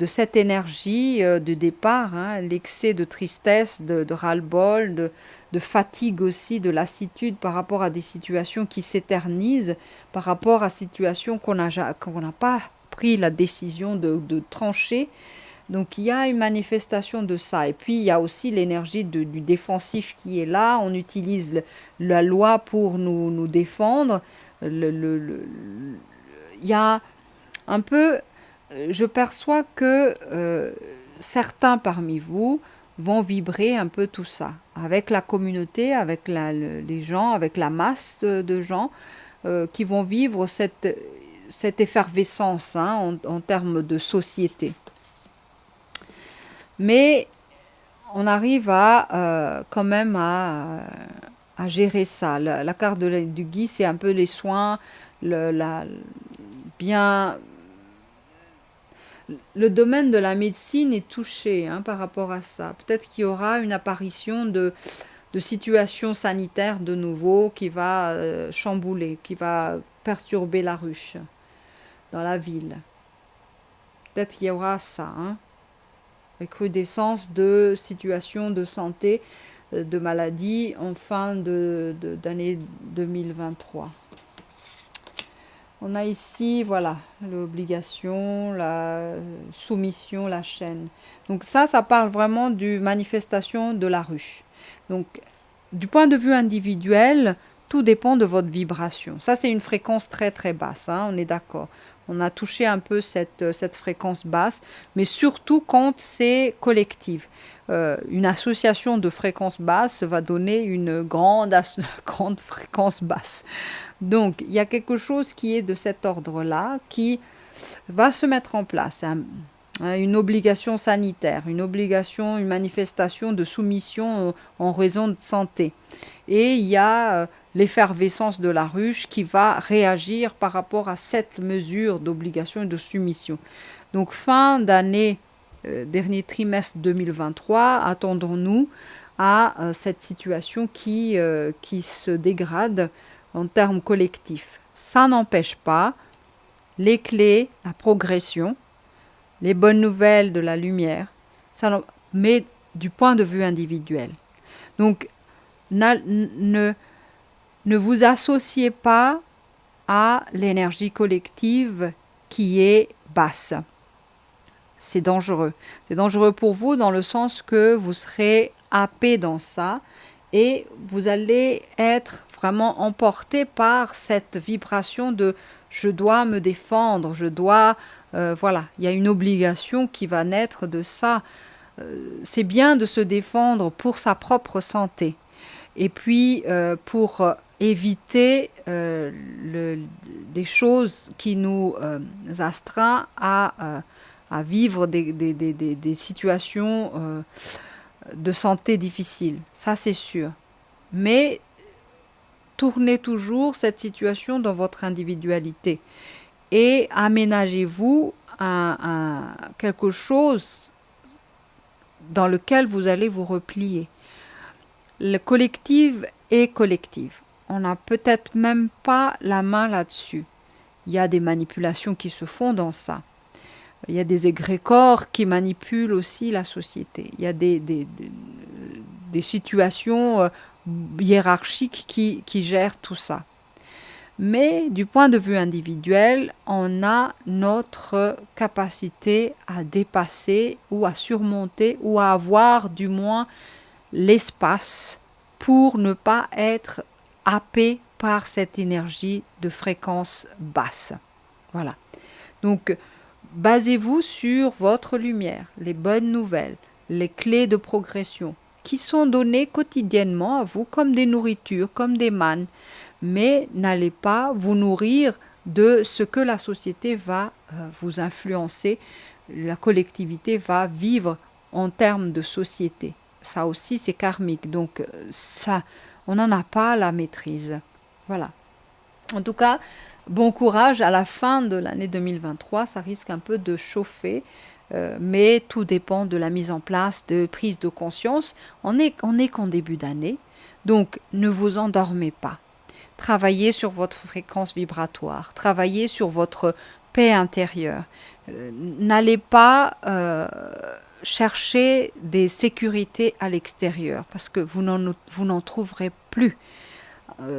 S1: cette énergie de départ, hein, l'excès de tristesse, de ras-le-bol, de fatigue aussi, de lassitude par rapport à des situations qui s'éternisent, par rapport à des situations qu'on n'a pas pris la décision de trancher. Donc il y a une manifestation de ça. Et puis il y a aussi l'énergie du défensif qui est là. On utilise la loi pour nous défendre. Il y a un peu... Je perçois que certains parmi vous vont vibrer un peu tout ça. Avec la communauté, avec les gens, avec la masse de gens qui vont vivre cette effervescence hein, en termes de société. Mais on arrive quand même à gérer ça. La carte du guide, c'est un peu les soins, bien... Le domaine de la médecine est touché hein, par rapport à ça. Peut-être qu'il y aura une apparition de situation sanitaire de nouveau qui va chambouler, qui va perturber la ruche dans la ville. Peut-être qu'il y aura ça. Hein. Recrudescence de situations de santé, de maladies en fin d'année 2023. On a ici, voilà, l'obligation, la soumission, la chaîne. Donc ça parle vraiment du manifestation de la ruche. Donc, du point de vue individuel, tout dépend de votre vibration. Ça, c'est une fréquence très très basse, hein, on est d'accord. On a touché un peu cette fréquence basse, mais surtout quand c'est collectif. Une association de fréquences basses va donner une grande fréquence basse. Donc, il y a quelque chose qui est de cet ordre-là qui va se mettre en place. Une obligation sanitaire, une manifestation de soumission en raison de santé. Et il y a l'effervescence de la ruche qui va réagir par rapport à cette mesure d'obligation et de soumission. Donc, fin d'année
S2: dernier trimestre 2023, attendons-nous à cette situation qui se dégrade en termes collectifs. Ça n'empêche pas les clés, la progression, les bonnes nouvelles de la lumière, mais du point de vue individuel. Donc, ne vous associez pas à l'énergie collective qui est basse. C'est dangereux. C'est dangereux pour vous dans le sens que vous serez happé dans ça et vous allez être vraiment emporté par cette vibration de je dois me défendre, je dois... voilà, il y a une obligation qui va naître de ça. C'est bien de se défendre pour sa propre santé et puis pour éviter des choses qui nous astreinent à vivre des situations de santé difficiles. Ça, c'est sûr. Mais tournez toujours cette situation dans votre individualité et aménagez-vous quelque chose dans lequel vous allez vous replier. Le collectif est collectif. On n'a peut-être même pas la main là-dessus. Il y a des manipulations qui se font dans ça. Il y a des égrégores qui manipulent aussi la société. Il y a des situations hiérarchiques qui gèrent tout ça. Mais du point de vue individuel, on a notre capacité à dépasser ou à surmonter ou à avoir du moins l'espace pour ne pas être happé par cette énergie de fréquence basse. Voilà. Donc, basez-vous sur votre lumière, les bonnes nouvelles, les clés de progression qui sont données quotidiennement à vous comme des nourritures, comme des mannes. Mais n'allez pas vous nourrir de ce que la société va vous influencer, la collectivité va vivre en termes de société. Ça aussi, c'est karmique, donc ça, on n'en a pas la maîtrise. Voilà. En tout cas, bon courage à la fin de l'année 2023, ça risque un peu de chauffer, mais tout dépend de la mise en place de prise de conscience. On est qu'en début d'année, donc ne vous endormez pas. Travaillez sur votre fréquence vibratoire, travaillez sur votre paix intérieure. N'allez pas chercher des sécurités à l'extérieur parce que vous n'en trouverez plus.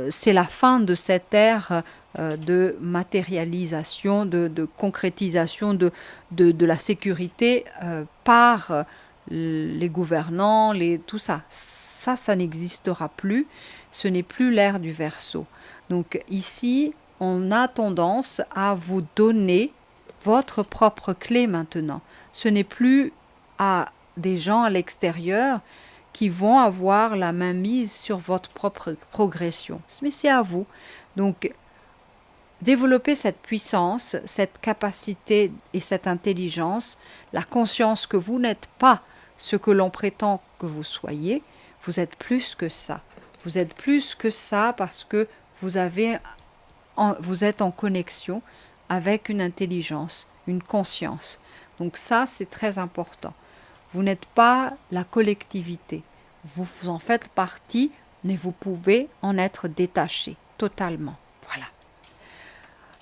S2: C'est la fin de cette ère de matérialisation, de concrétisation de la sécurité par les gouvernants, tout ça. Ça n'existera plus. Ce n'est plus l'ère du Verseau. Donc ici, on a tendance à vous donner votre propre clé maintenant. Ce n'est plus à des gens à l'extérieur qui vont avoir la main mise sur votre propre progression. Mais c'est à vous. Donc, développez cette puissance, cette capacité et cette intelligence, la conscience que vous n'êtes pas ce que l'on prétend que vous soyez. Vous êtes plus que ça. Vous êtes plus que ça parce que vous êtes en connexion avec une intelligence, une conscience. Donc ça, c'est très important. Vous n'êtes pas la collectivité. Vous en faites partie, mais vous pouvez en être détaché totalement. Voilà.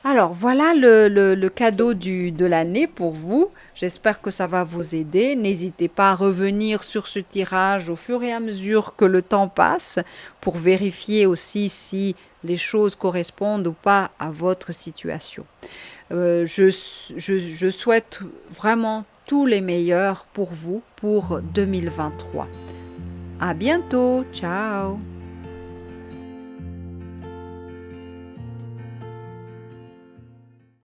S2: Alors, voilà le cadeau de l'année pour vous. J'espère que ça va vous aider. N'hésitez pas à revenir sur ce tirage au fur et à mesure que le temps passe pour vérifier aussi si les choses correspondent ou pas à votre situation. Je souhaite vraiment tous les meilleurs pour vous pour 2023. À bientôt. Ciao.